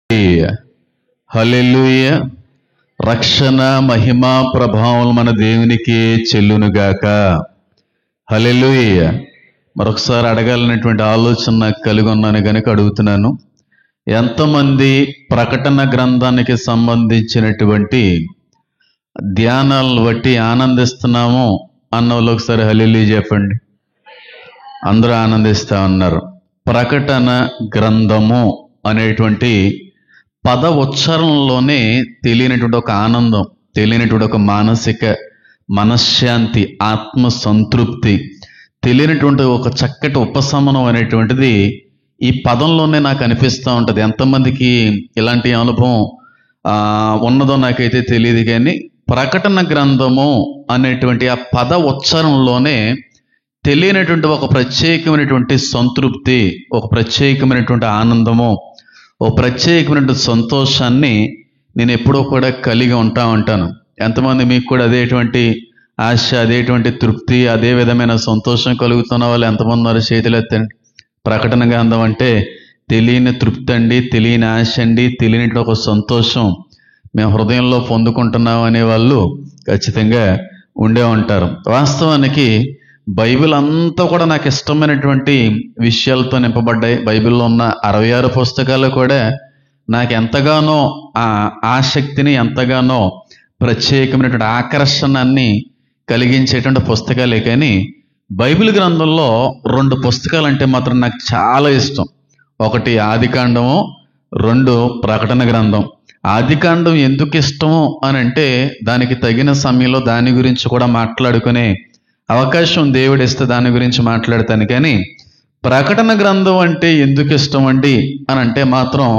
హల్లెలూయా. రక్షణ మహిమ ప్రభావం మన దేవునికి చెల్లునుగాక. హల్లెలూయా. మరొకసారి అడగాలనేటువంటి ఆలోచన నాకు కలిగి ఉన్నాను కనుక అడుగుతున్నాను. ఎంతమంది ప్రకటన గ్రంథానికి సంబంధించినటువంటి ధ్యానాలను బట్టి ఆనందిస్తున్నాము అన్న వాళ్ళు ఒకసారి హల్లెలూయా చెప్పండి. అందరూ ఆనందిస్తా ఉన్నారు. ప్రకటన గ్రంథము అనేటువంటి పద ఉచ్చారణలోనే తెలియనటువంటి ఒక ఆనందం, తెలియనటువంటి ఒక మానసిక మనశ్శాంతి, ఆత్మ సంతృప్తి, తెలియనటువంటి ఒక చక్కటి ఉపశమనం అనేటువంటిది ఈ పదంలోనే నాకు అనిపిస్తూ ఉంటుంది. ఎంతమందికి ఇలాంటి అనుభవం ఉన్నదో నాకైతే తెలియదు, కానీ ప్రకటన గ్రంథము అనేటువంటి ఆ పద ఉచ్చారణలోనే తెలియనటువంటి ఒక ప్రత్యేకమైనటువంటి సంతృప్తి, ఒక ప్రత్యేకమైనటువంటి ఆనందము, ఓ ప్రత్యేకమైనటువంటి సంతోషాన్ని నేను ఎప్పుడూ కూడా కలిగి ఉంటాను. ఎంతమంది మీకు కూడా అదేటువంటి ఆశ, అదేటువంటి తృప్తి, అదే విధమైన సంతోషం కలుగుతున్న వాళ్ళు ఎంతమంది ఉన్నారు? చేతులు ఎత్తండి. ప్రకటన గ్రంథం అంటే తెలియని తృప్తి అండి, తెలియని ఆశ అండి, తెలియని ఒక సంతోషం మేము హృదయంలో పొందుకుంటున్నాం అనే వాళ్ళు ఖచ్చితంగా ఉండే ఉంటారు. వాస్తవానికి బైబిల్ అంతా కూడా నాకు ఇష్టమైనటువంటి విషయాలతో నింపబడ్డాయి. బైబిల్లో ఉన్న 66 పుస్తకాలు కూడా నాకు ఎంతగానో ఆ ఆసక్తిని, ఎంతగానో ప్రత్యేకమైనటువంటి ఆకర్షణాన్ని కలిగించేటువంటి పుస్తకాలే. కానీ బైబిల్ గ్రంథంలో 2 పుస్తకాలు అంటే మాత్రం నాకు చాలా ఇష్టం. ఒకటి ఆదికాండము, 2 ప్రకటన గ్రంథం. ఆదికాండం ఎందుకు ఇష్టము అని అంటే దానికి తగిన సమయంలో దాని గురించి కూడా మాట్లాడుకునే అవకాశం దేవుడు ఇస్తే దాని గురించి మాట్లాడతాను. కానీ ప్రకటన గ్రంథం అంటే ఎందుకు ఇష్టం అండి అని అంటే మాత్రం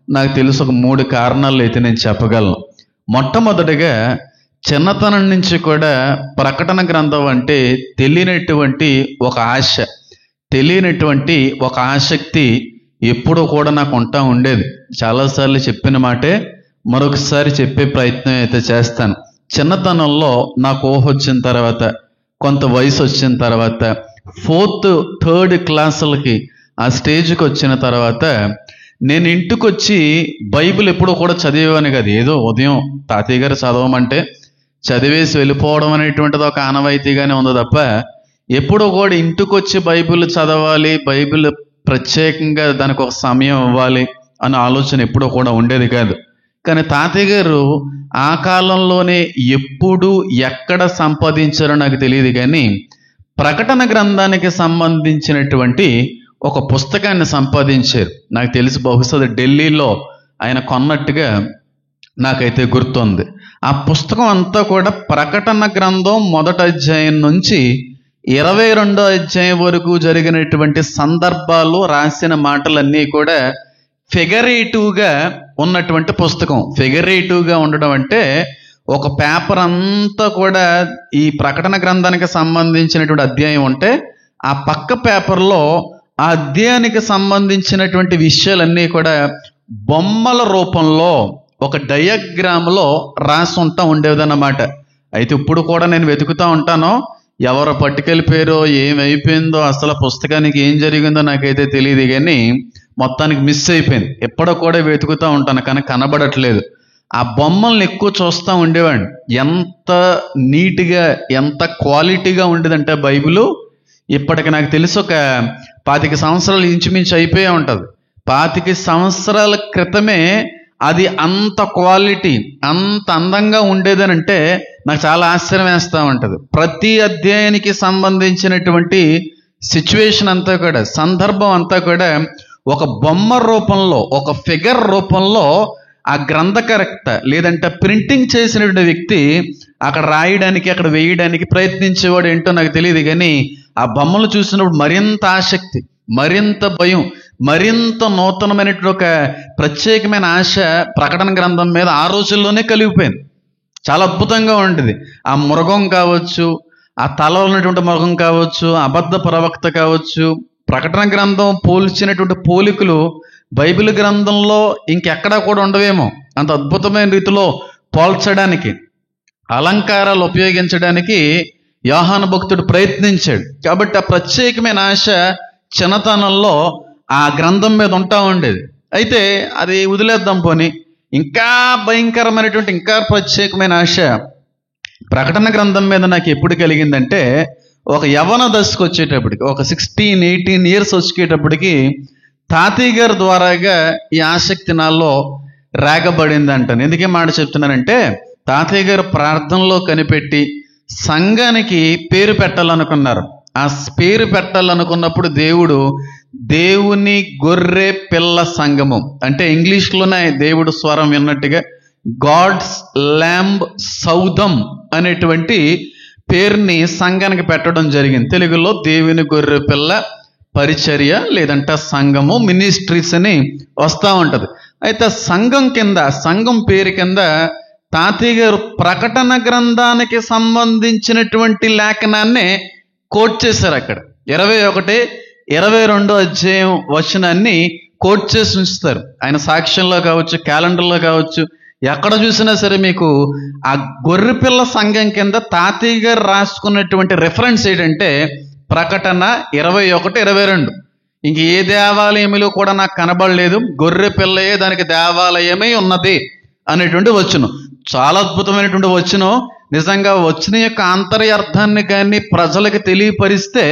నాకు తెలుసు ఒక 3 కారణాలు అయితే నేను చెప్పగలను. మొట్టమొదటిగా చిన్నతనం నుంచి కూడా ప్రకటన గ్రంథం అంటే తెలియనటువంటి ఒక ఆశ, తెలియనటువంటి ఒక ఆసక్తి ఎప్పుడూ కూడా నాకు ఉంటా ఉండేది. చాలాసార్లు చెప్పిన మాటే మరొకసారి చెప్పే ప్రయత్నం అయితే చేస్తాను. చిన్నతనంలో నాకు ఊహ వచ్చిన తర్వాత, కొంత వయసు వచ్చిన తర్వాత, 4th 3rd క్లాసులకి ఆ స్టేజ్కి వచ్చిన తర్వాత నేను ఇంటికి వచ్చి బైబిల్ ఎప్పుడూ కూడా చదివేవాని కాదు. ఏదో ఉదయం తాతయ్య గారు చదవమంటే చదివేసి వెళ్ళిపోవడం అనేటువంటిది ఒక ఆనవాయితీగానే ఉంది తప్ప ఎప్పుడూ కూడా ఇంటికి వచ్చి బైబిల్ చదవాలి, బైబిల్ ప్రత్యేకంగా దానికి ఒక సమయం ఇవ్వాలి అనే ఆలోచన ఎప్పుడూ కూడా ఉండేది కాదు. కానీ తాతయ్య గారు ఆ కాలంలోనే ఎప్పుడు ఎక్కడ సంపాదించారో నాకు తెలియదు, కానీ ప్రకటన గ్రంథానికి సంబంధించినటువంటి ఒక పుస్తకాన్ని సంపాదించారు. నాకు తెలిసి బహుశా ఢిల్లీలో ఆయన కొన్నట్టుగా నాకైతే గుర్తుంది. ఆ పుస్తకం అంతా కూడా ప్రకటన గ్రంథం 1వ అధ్యాయం నుంచి 22వ అధ్యాయం వరకు జరిగినటువంటి సందర్భాలు, రాసిన మాటలన్నీ కూడా ఫిగరేటివ్గా ఉన్నటువంటి పుస్తకం. ఫిగరేటివ్గా ఉండడం అంటే ఒక పేపర్ అంతా కూడా ఈ ప్రకటన గ్రంథానికి సంబంధించినటువంటి అధ్యాయం ఉంటే ఆ పక్క పేపర్లో ఆ అధ్యాయానికి సంబంధించినటువంటి విషయాలన్నీ కూడా బొమ్మల రూపంలో ఒక డయాగ్రామ్లో రాసి ఉండేదన్నమాట. అయితే ఇప్పుడు కూడా నేను వెతుకుతూ ఉంటాను, ఎవరు పట్టుకెళ్ళిపోయారో, ఏమైపోయిందో, అసలు పుస్తకానికి ఏం జరిగిందో నాకైతే తెలియదు, కానీ మొత్తానికి మిస్ అయిపోయింది. ఎప్పుడో కూడా వెతుకుతూ ఉంటాను కానీ కనబడట్లేదు. ఆ బొమ్మల్ని ఎక్కువ చూస్తూ ఉండేవాడిని. ఎంత నీట్గా, ఎంత క్వాలిటీగా ఉండేదంటే బైబిల్ ఇప్పటికి నాకు తెలిసి ఒక 25 సంవత్సరాలు ఇంచుమించు అయిపోయే ఉంటుంది. 25 సంవత్సరాల క్రితమే అది అంత క్వాలిటీ, అంత అందంగా ఉండేదనంటే నాకు చాలా ఆశ్చర్యం వేస్తూ ఉంటుంది. ప్రతి అధ్యాయానికి సంబంధించినటువంటి సిచ్యువేషన్ అంతా కూడా, సందర్భం అంతా కూడా ఒక బొమ్మ రూపంలో, ఒక ఫిగర్ రూపంలో ఆ గ్రంథకర్త లేదంటే ప్రింటింగ్ చేసినటువంటి వ్యక్తి అక్కడ రాయడానికి, అక్కడ వేయడానికి ప్రయత్నించేవాడు ఏంటో నాకు తెలియదు, కానీ ఆ బొమ్మలు చూసినప్పుడు మరింత ఆసక్తి, మరింత భయం, మరింత నూతనమైనటువంటి ఒక ప్రత్యేకమైన ఆశ ప్రకటన గ్రంథం మీద ఆ రోజుల్లోనే కలిగిపోయింది. చాలా అద్భుతంగా ఉండేది. ఆ మృగం కావచ్చు, ఆ తల ఉన్నటువంటి మృగం కావచ్చు, అబద్ధ ప్రవక్త కావచ్చు, ప్రకటన గ్రంథం పోల్చినటువంటి పోలికలు బైబిల్ గ్రంథంలో ఇంకెక్కడా కూడా ఉండవేమో. అంత అద్భుతమైన రీతిలో పోల్చడానికి, అలంకారాలు ఉపయోగించడానికి యోహాను భక్తుడు ప్రయత్నించాడు. కాబట్టి ఆ ప్రత్యేకమైన ఆశ చిన్నతనంలో ఆ గ్రంథం మీద ఉంటా ఉండేది. అయితే అది వదిలేద్దాం పోని. ఇంకా భయంకరమైనటువంటి, ఇంకా ప్రత్యేకమైన ఆశ ప్రకటన గ్రంథం మీద నాకు ఎప్పుడు కలిగిందంటే, ఒక యవ్వన దశకు వచ్చేటప్పటికి, ఒక 16-18 ఇయర్స్ వచ్చేటప్పటికి తాతయ్య గారి ద్వారాగా ఈ ఆసక్తి నాలో రేగబడింది అంటాను. ఎందుకే మాట చెప్తున్నానంటే, తాతయ్య గారు ప్రార్థనలో కనిపెట్టి సంఘానికి పేరు పెట్టాలనుకున్నారు. ఆ పేరు పెట్టాలనుకున్నప్పుడు దేవుని గొర్రె పిల్ల సంఘము, అంటే ఇంగ్లీష్లోనే దేవుడు స్వరం విన్నట్టుగా గాడ్స్ ల్యాంబ్ సౌదం అనేటువంటి పేరుని సంఘానికి పెట్టడం జరిగింది. తెలుగులో దేవుని గొర్రె పిల్ల పరిచర్య లేదంటే సంఘము, మినిస్ట్రీస్ అని వస్తూ ఉంటుంది. అయితే సంఘం పేరు కింద తాతయ్య గారు ప్రకటన గ్రంథానికి సంబంధించినటువంటి లేఖనాన్ని కోట్ చేశారు. అక్కడ 21-22 అధ్యాయం వచనాన్ని కోట్ చేసి ఉంచుతారు. ఆయన సాక్ష్యంలో కావచ్చు, క్యాలెండర్లో కావచ్చు, ఎక్కడ చూసినా సరే మీకు ఆ గొర్రెపిల్ల సంఘం కింద తాతయ్య గారు రాసుకున్నటువంటి రెఫరెన్స్ ఏంటంటే ప్రకటన 21-22. ఇంక ఏ దేవాలయంలో కూడా నాకు కనబడలేదు, గొర్రె పిల్లయే దానికి దేవాలయమే ఉన్నది అనేటువంటి వచనం. చాలా అద్భుతమైనటువంటి వచనం. నిజంగా వచనం యొక్క ఆంతర్యార్థాన్ని కానీ ప్రజలకు తెలియపరిస్తే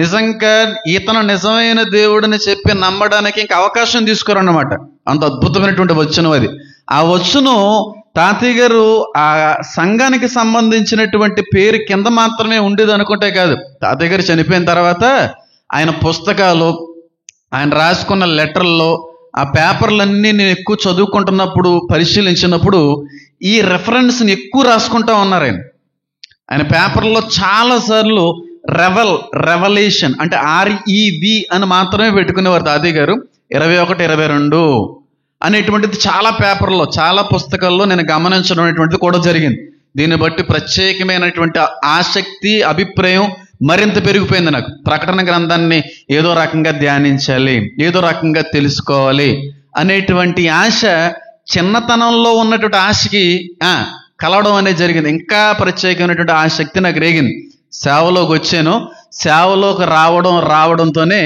నిజంగా ఇతను నిజమైన దేవుడిని చెప్పి నమ్మడానికి ఇంకా అవకాశం తీసుకోరన్నమాట. అంత అద్భుతమైనటువంటి వచనం అది. ఆ వచనం తాతయ్య గారు ఆ సంఘానికి సంబంధించినటువంటి పేరు కింద మాత్రమే ఉండేది అనుకుంటే కాదు. తాతయ్య గారు చనిపోయిన తర్వాత ఆయన పుస్తకాలు, ఆయన రాసుకున్న లెటర్లో ఆ పేపర్లన్నీ నేను ఎక్కువ చదువుకుంటున్నప్పుడు, పరిశీలించినప్పుడు ఈ రెఫరెన్స్ని ఎక్కువ రాసుకుంటా ఉన్నారు. ఆయన పేపర్లో చాలాసార్లు రెవల్యూషన్ అంటే REV అని మాత్రమే పెట్టుకునేవారు తాతయ్య గారు. 21-22 అనేటువంటిది చాలా పేపర్లో, చాలా పుస్తకాల్లో నేను గమనించడం అనేటువంటిది కూడా జరిగింది. దీన్ని బట్టి ప్రత్యేకమైనటువంటి ఆసక్తి, అభిప్రాయం మరింత పెరిగిపోయింది నాకు. ప్రకటన గ్రంథాన్ని ఏదో రకంగా ధ్యానించాలి, ఏదో రకంగా తెలుసుకోవాలి అనేటువంటి ఆశ, చిన్నతనంలో ఉన్నటువంటి ఆశకి కలవడం అనేది జరిగింది. ఇంకా ప్రత్యేకమైనటువంటి ఆసక్తి నాకు రేగింది. సేవలోకి వచ్చాను. సేవలోకి రావడంతోనే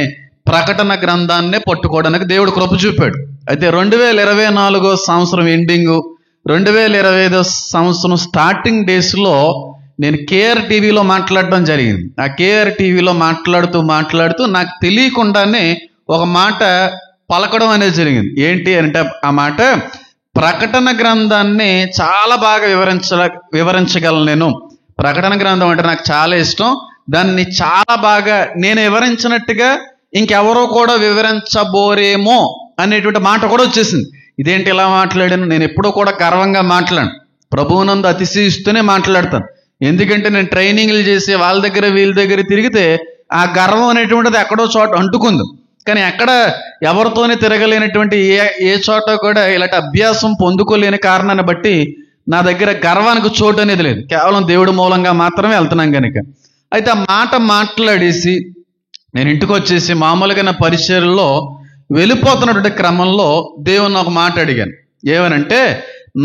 ప్రకటన గ్రంథాన్నే పట్టుకోవడానికి దేవుడు కృప చూపాడు. అయితే 2024 సంవత్సరం ఎండింగు, 2025 సంవత్సరం స్టార్టింగ్ డేస్లో నేను KR టీవీలో మాట్లాడడం జరిగింది. ఆ KR టీవీలో మాట్లాడుతూ నాకు తెలియకుండానే ఒక మాట పలకడం అనేది జరిగింది. ఏంటి అంటే ఆ మాట, ప్రకటన గ్రంథాన్ని చాలా బాగా వివరించగలను నేను. ప్రకటన గ్రంథం అంటే నాకు చాలా ఇష్టం. దాన్ని చాలా బాగా నేను వివరించినట్టుగా ఇంకెవరో కూడా వివరించబోరేమో అనేటువంటి మాట కూడా వచ్చేసింది. ఇదేంటి ఇలా మాట్లాడాను? నేను ఎప్పుడూ కూడా గర్వంగా మాట్లాడను, ప్రభువునందు అతిశయిస్తూనే మాట్లాడతాను. ఎందుకంటే నేను ట్రైనింగ్లు చేసి వాళ్ళ దగ్గర వీళ్ళ దగ్గర తిరిగితే ఆ గర్వం అనేటువంటిది ఎక్కడో చోట అంటుకుంది. కానీ ఎక్కడ ఎవరితోనే తిరగలేనటువంటి ఏ చోట కూడా ఇలాంటి అభ్యాసం పొందుకోలేని కారణాన్ని బట్టి నా దగ్గర గర్వానికి చోటు అనేది లేదు. కేవలం దేవుడి మూలంగా మాత్రమే వెళ్తున్నాం కనుక. అయితే ఆ మాట మాట్లాడేసి నేను ఇంటికి వచ్చేసి మామూలుగా నా పరిచర్యలో వెళ్ళిపోతున్నటువంటి క్రమంలో దేవుని ఒక మాట అడిగాను. ఏమనంటే,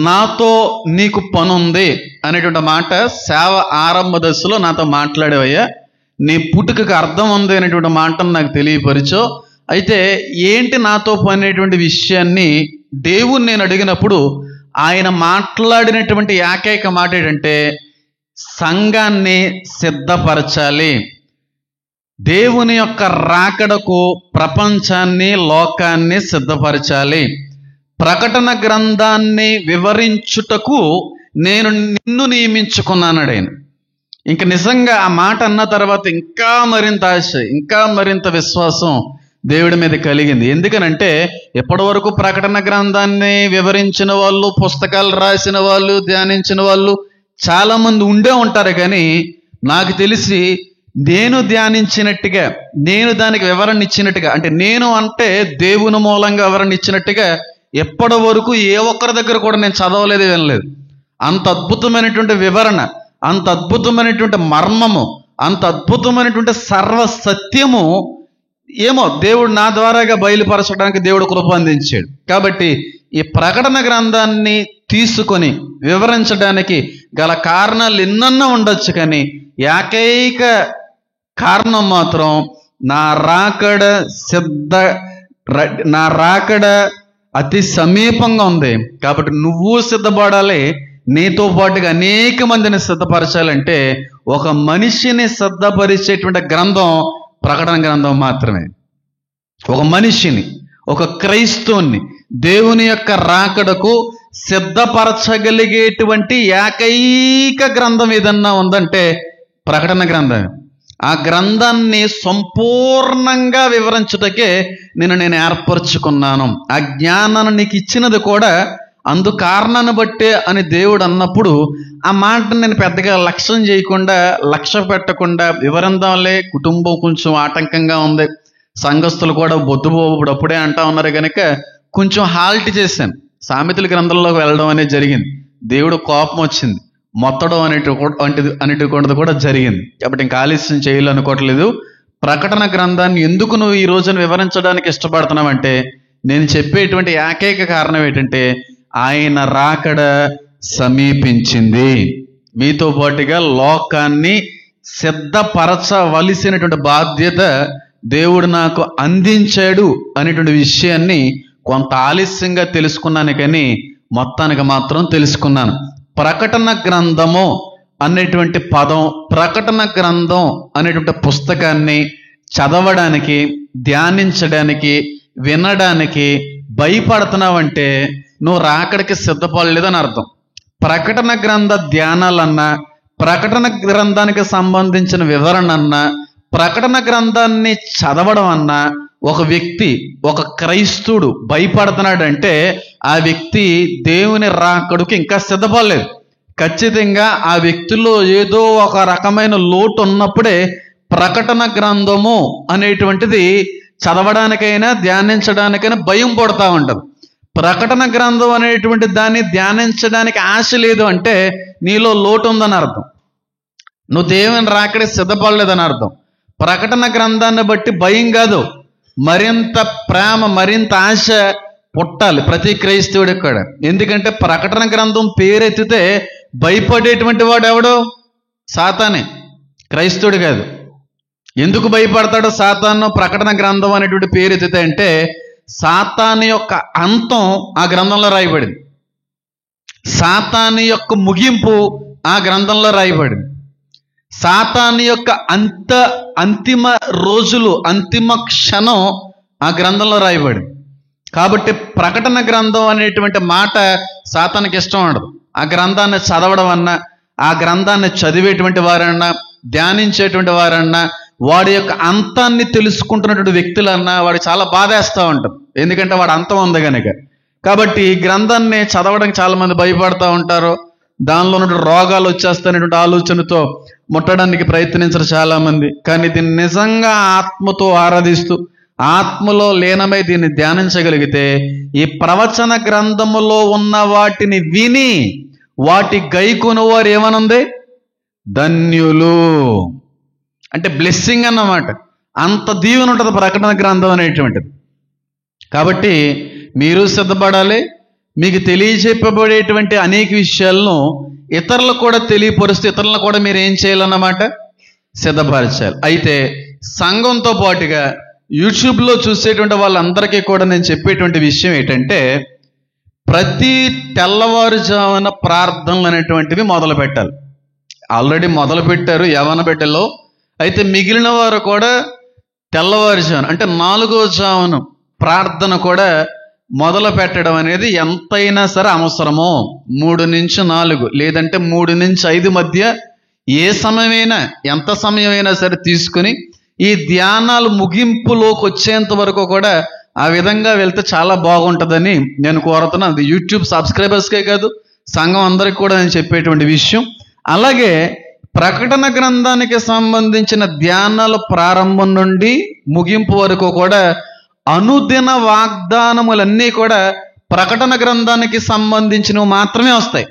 నాతో నీకు పనుంది అనేటువంటి మాట సేవ ఆరంభ దశలో నాతో మాట్లాడేవయ్యా. నీ పుట్టుకకు అర్థం ఉంది అనేటువంటి మాటను నాకు తెలియపరిచో. అయితే ఏంటి నాతో పని అనేటువంటి విషయాన్ని దేవుని నేను అడిగినప్పుడు ఆయన మాట్లాడినటువంటి ఏకైక మాట ఏంటంటే, సంఘాన్ని సిద్ధపరచాలి, దేవుని యొక్క రాకడకు ప్రపంచాన్ని, లోకాన్ని సిద్ధపరచాలి, ప్రకటన గ్రంథాన్ని వివరించుటకు నేను నిన్ను నియమించుకున్నాడు ఆయన. ఇంక నిజంగా ఆ మాట అన్న తర్వాత ఇంకా మరింత ఆశ, ఇంకా మరింత విశ్వాసం దేవుడి మీద కలిగింది. ఎందుకనంటే ఎప్పటి వరకు ప్రకటన గ్రంథాన్ని వివరించిన వాళ్ళు, పుస్తకాలు రాసిన వాళ్ళు, ధ్యానించిన వాళ్ళు చాలా మంది ఉండే ఉంటారు. కానీ నాకు తెలిసి నేను ధ్యానించినట్టుగా, నేను దానికి వివరణ ఇచ్చినట్టుగా, అంటే నేను అంటే దేవుని మూలంగా వివరణ ఇచ్చినట్టుగా ఎప్పటి వరకు ఏ ఒక్కరి దగ్గర కూడా నేను చదవలేదు, వినలేదు. అంత అద్భుతమైనటువంటి వివరణ, అంత అద్భుతమైనటువంటి మర్మము, అంత అద్భుతమైనటువంటి సర్వ సత్యము ఏమో దేవుడు నా ద్వారాగా బయలుపరచడానికి దేవుడు కృప అందించాడు. కాబట్టి ఈ ప్రకటన గ్రంథాన్ని తీసుకొని వివరించడానికి గల కారణాలు ఎన్నన్నా ఉండొచ్చు, కానీ ఏకైక కారణం మాత్రం నా రాకడ అతి సమీపంగా ఉంది. కాబట్టి నువ్వు సిద్ధపడాలి, నీతో పాటుగా అనేక మందిని సిద్ధపరచాలంటే ఒక మనిషిని సిద్ధపరిచేటువంటి గ్రంథం ప్రకటన గ్రంథం మాత్రమే. ఒక మనిషిని, ఒక క్రైస్తవుని దేవుని యొక్క రాకడకు సిద్ధపరచగలిగేటువంటి ఏకైక గ్రంథం ఏదన్నా ఉందంటే ప్రకటన గ్రంథం. ఆ గ్రంథాన్ని సంపూర్ణంగా వివరించుటకే నేను ఏర్పరచుకున్నాను. ఆ జ్ఞానాన్ని నీకు ఇచ్చినది కూడా అందు కారణాన్ని బట్టే అని దేవుడు అన్నప్పుడు ఆ మాటను నేను పెద్దగా లక్ష్యం చేయకుండా, లక్ష్య పెట్టకుండా వివరిందాంలే, కుటుంబం కొంచెం ఆటంకంగా ఉంది, సంఘస్థులు కూడా బొద్దుబోబుడు అప్పుడే అంటా ఉన్నారు కనుక కొంచెం హాల్ట్ చేశాను. సామెతల గ్రంథంలోకి వెళ్ళడం అనేది జరిగింది. దేవుడు కోపం వచ్చింది, మొత్తడం అనేటువంటిది కూడా జరిగింది. కాబట్టి ఇంకా ఆలస్యం చేయాలనుకోవట్లేదు. ప్రకటన గ్రంథాన్ని ఎందుకు నువ్వు ఈ రోజున వివరించడానికి ఇష్టపడుతున్నావంటే నేను చెప్పేటువంటి ఏకైక కారణం ఏంటంటే ఆయన రాకడ సమీపించింది. మీతో పాటుగా లోకాన్ని సిద్ధపరచవలసినటువంటి బాధ్యత దేవుడు నాకు అందించాడు అనేటువంటి విషయాన్ని కొంత ఆలస్యంగా తెలుసుకున్నాను, కానీ మొత్తానికి మాత్రం తెలుసుకున్నాను. ప్రకటన గ్రంథము అనేటువంటి పదం, ప్రకటన గ్రంథం అనేటువంటి పుస్తకాన్ని చదవడానికి, ధ్యానించడానికి, వినడానికి భయపడుతున్నావంటే నువ్వు రాకడికి సిద్ధపడలేదని అర్థం. ప్రకటన గ్రంథ ధ్యానాలన్నా, ప్రకటన గ్రంథానికి సంబంధించిన వివరణ అన్నా, ప్రకటన గ్రంథాన్ని చదవడం అన్నా ఒక వ్యక్తి, ఒక క్రైస్తవుడు భయపడుతున్నాడంటే ఆ వ్యక్తి దేవుని రాకడకు ఇంకా సిద్ధపడలేదు. ఖచ్చితంగా ఆ వ్యక్తిలో ఏదో ఒక రకమైన లోటు ఉన్నప్పుడే ప్రకటన గ్రంథము అనేటువంటిది చదవడానికైనా ధ్యానించడానికైనా భయం పడుతూ ఉంటుంది. ప్రకటన గ్రంథం అనేటువంటి దాన్ని ధ్యానించడానికి ఆశ లేదు అంటే నీలో లోటు ఉందని అర్థం, నువ్వు దేవుని రాకడికి సిద్ధపడలేదని అర్థం. ప్రకటన గ్రంథాన్ని బట్టి భయం కాదు, మరింత ప్రేమ, మరింత ఆశ పుట్టాలి ప్రతి క్రైస్తవుడికి కూడా. ఎందుకంటే ప్రకటన గ్రంథం పేరెత్తితే భయపడేటువంటి వాడు ఎవడు? సాతానే, క్రైస్తవుడు కాదు. ఎందుకు భయపడతాడో సాతాను ప్రకటన గ్రంథం అనేటువంటి పేరెత్తితే అంటే సాతాను యొక్క అంతం ఆ గ్రంథంలో రాయబడింది, సాతాను యొక్క ముగింపు ఆ గ్రంథంలో రాయబడింది, సాతాను యొక్క అంతిమ రోజులు, అంతిమ క్షణం ఆ గ్రంథంలో రాయబడింది. కాబట్టి ప్రకటన గ్రంథం అనేటువంటి మాట సాతానికి ఇష్టం ఉండదు. ఆ గ్రంథాన్ని చదవడం అన్నా, ఆ గ్రంథాన్ని చదివేటువంటి వారన్నా, ధ్యానించేటువంటి వారన్నా, వాడి యొక్క అంతాన్ని తెలుసుకుంటున్నటువంటి వ్యక్తులన్నా వాడు చాలా బాధేస్తూ ఉంటాం. ఎందుకంటే వాడు అంతం ఉంది కనుక. కాబట్టి ఈ గ్రంథాన్ని చదవడానికి చాలా మంది భయపడుతూ ఉంటారు. దానిలో ఉన్నటువంటి రోగాలు వచ్చేస్తాయనేటువంటి ఆలోచనతో ముట్టడానికి ప్రయత్నించరు చాలామంది. కానీ దీన్ని నిజంగా ఆత్మతో ఆరాధిస్తూ, ఆత్మలో లీనమై దీన్ని ధ్యానించగలిగితే ఈ ప్రవచన గ్రంథములో ఉన్న వాటిని విని వాటి గైకొను వారు ఏమనుంది? ధన్యులు. అంటే బ్లెస్సింగ్ అన్నమాట. అంత దీవెన ఉంటుంది ప్రకటన గ్రంథం అనేటువంటిది. కాబట్టి మీరు సిద్ధపడాలి. మీకు తెలియచెప్పబడేటువంటి అనేక విషయాలను ఇతరులకు కూడా తెలియపరుస్తూ ఇతరులను కూడా మీరు ఏం చేయాలన్నమాట? సిద్ధపరచాలి. అయితే సంఘంతో పాటుగా యూట్యూబ్లో చూసేటువంటి వాళ్ళందరికీ కూడా నేను చెప్పేటువంటి విషయం ఏంటంటే ప్రతి తెల్లవారుజామున ప్రార్థనలు అనేటువంటివి మొదలు పెట్టాలి. ఆల్రెడీ మొదలు పెట్టారు యవన బిడ్డలో. అయితే మిగిలిన వారు కూడా తెల్లవారుజామున అంటే 4వ జామున ప్రార్థన కూడా మొదలు పెట్టడం అనేది ఎంతైనా సరే అవసరమో. 3 నుంచి 4 లేదంటే 3 నుంచి 5 మధ్య ఏ సమయమైనా, ఎంత సమయమైనా సరే తీసుకుని ఈ ధ్యానాలు ముగింపులోకి వచ్చేంత వరకు కూడా ఆ విధంగా వెళ్తే చాలా బాగుంటుందని నేను కోరుతున్నాను. అది యూట్యూబ్ సబ్స్క్రైబర్స్కే కాదు, సంఘం అందరికి కూడా నేను చెప్పేటువంటి విషయం. అలాగే ప్రకటన గ్రంథానికి సంబంధించిన ధ్యానాల ప్రారంభం నుండి ముగింపు వరకు కూడా అనుదిన వాగ్దానములన్నీ కూడా ప్రకటన గ్రంథానికి సంబంధించినవి మాత్రమే వస్తాయి.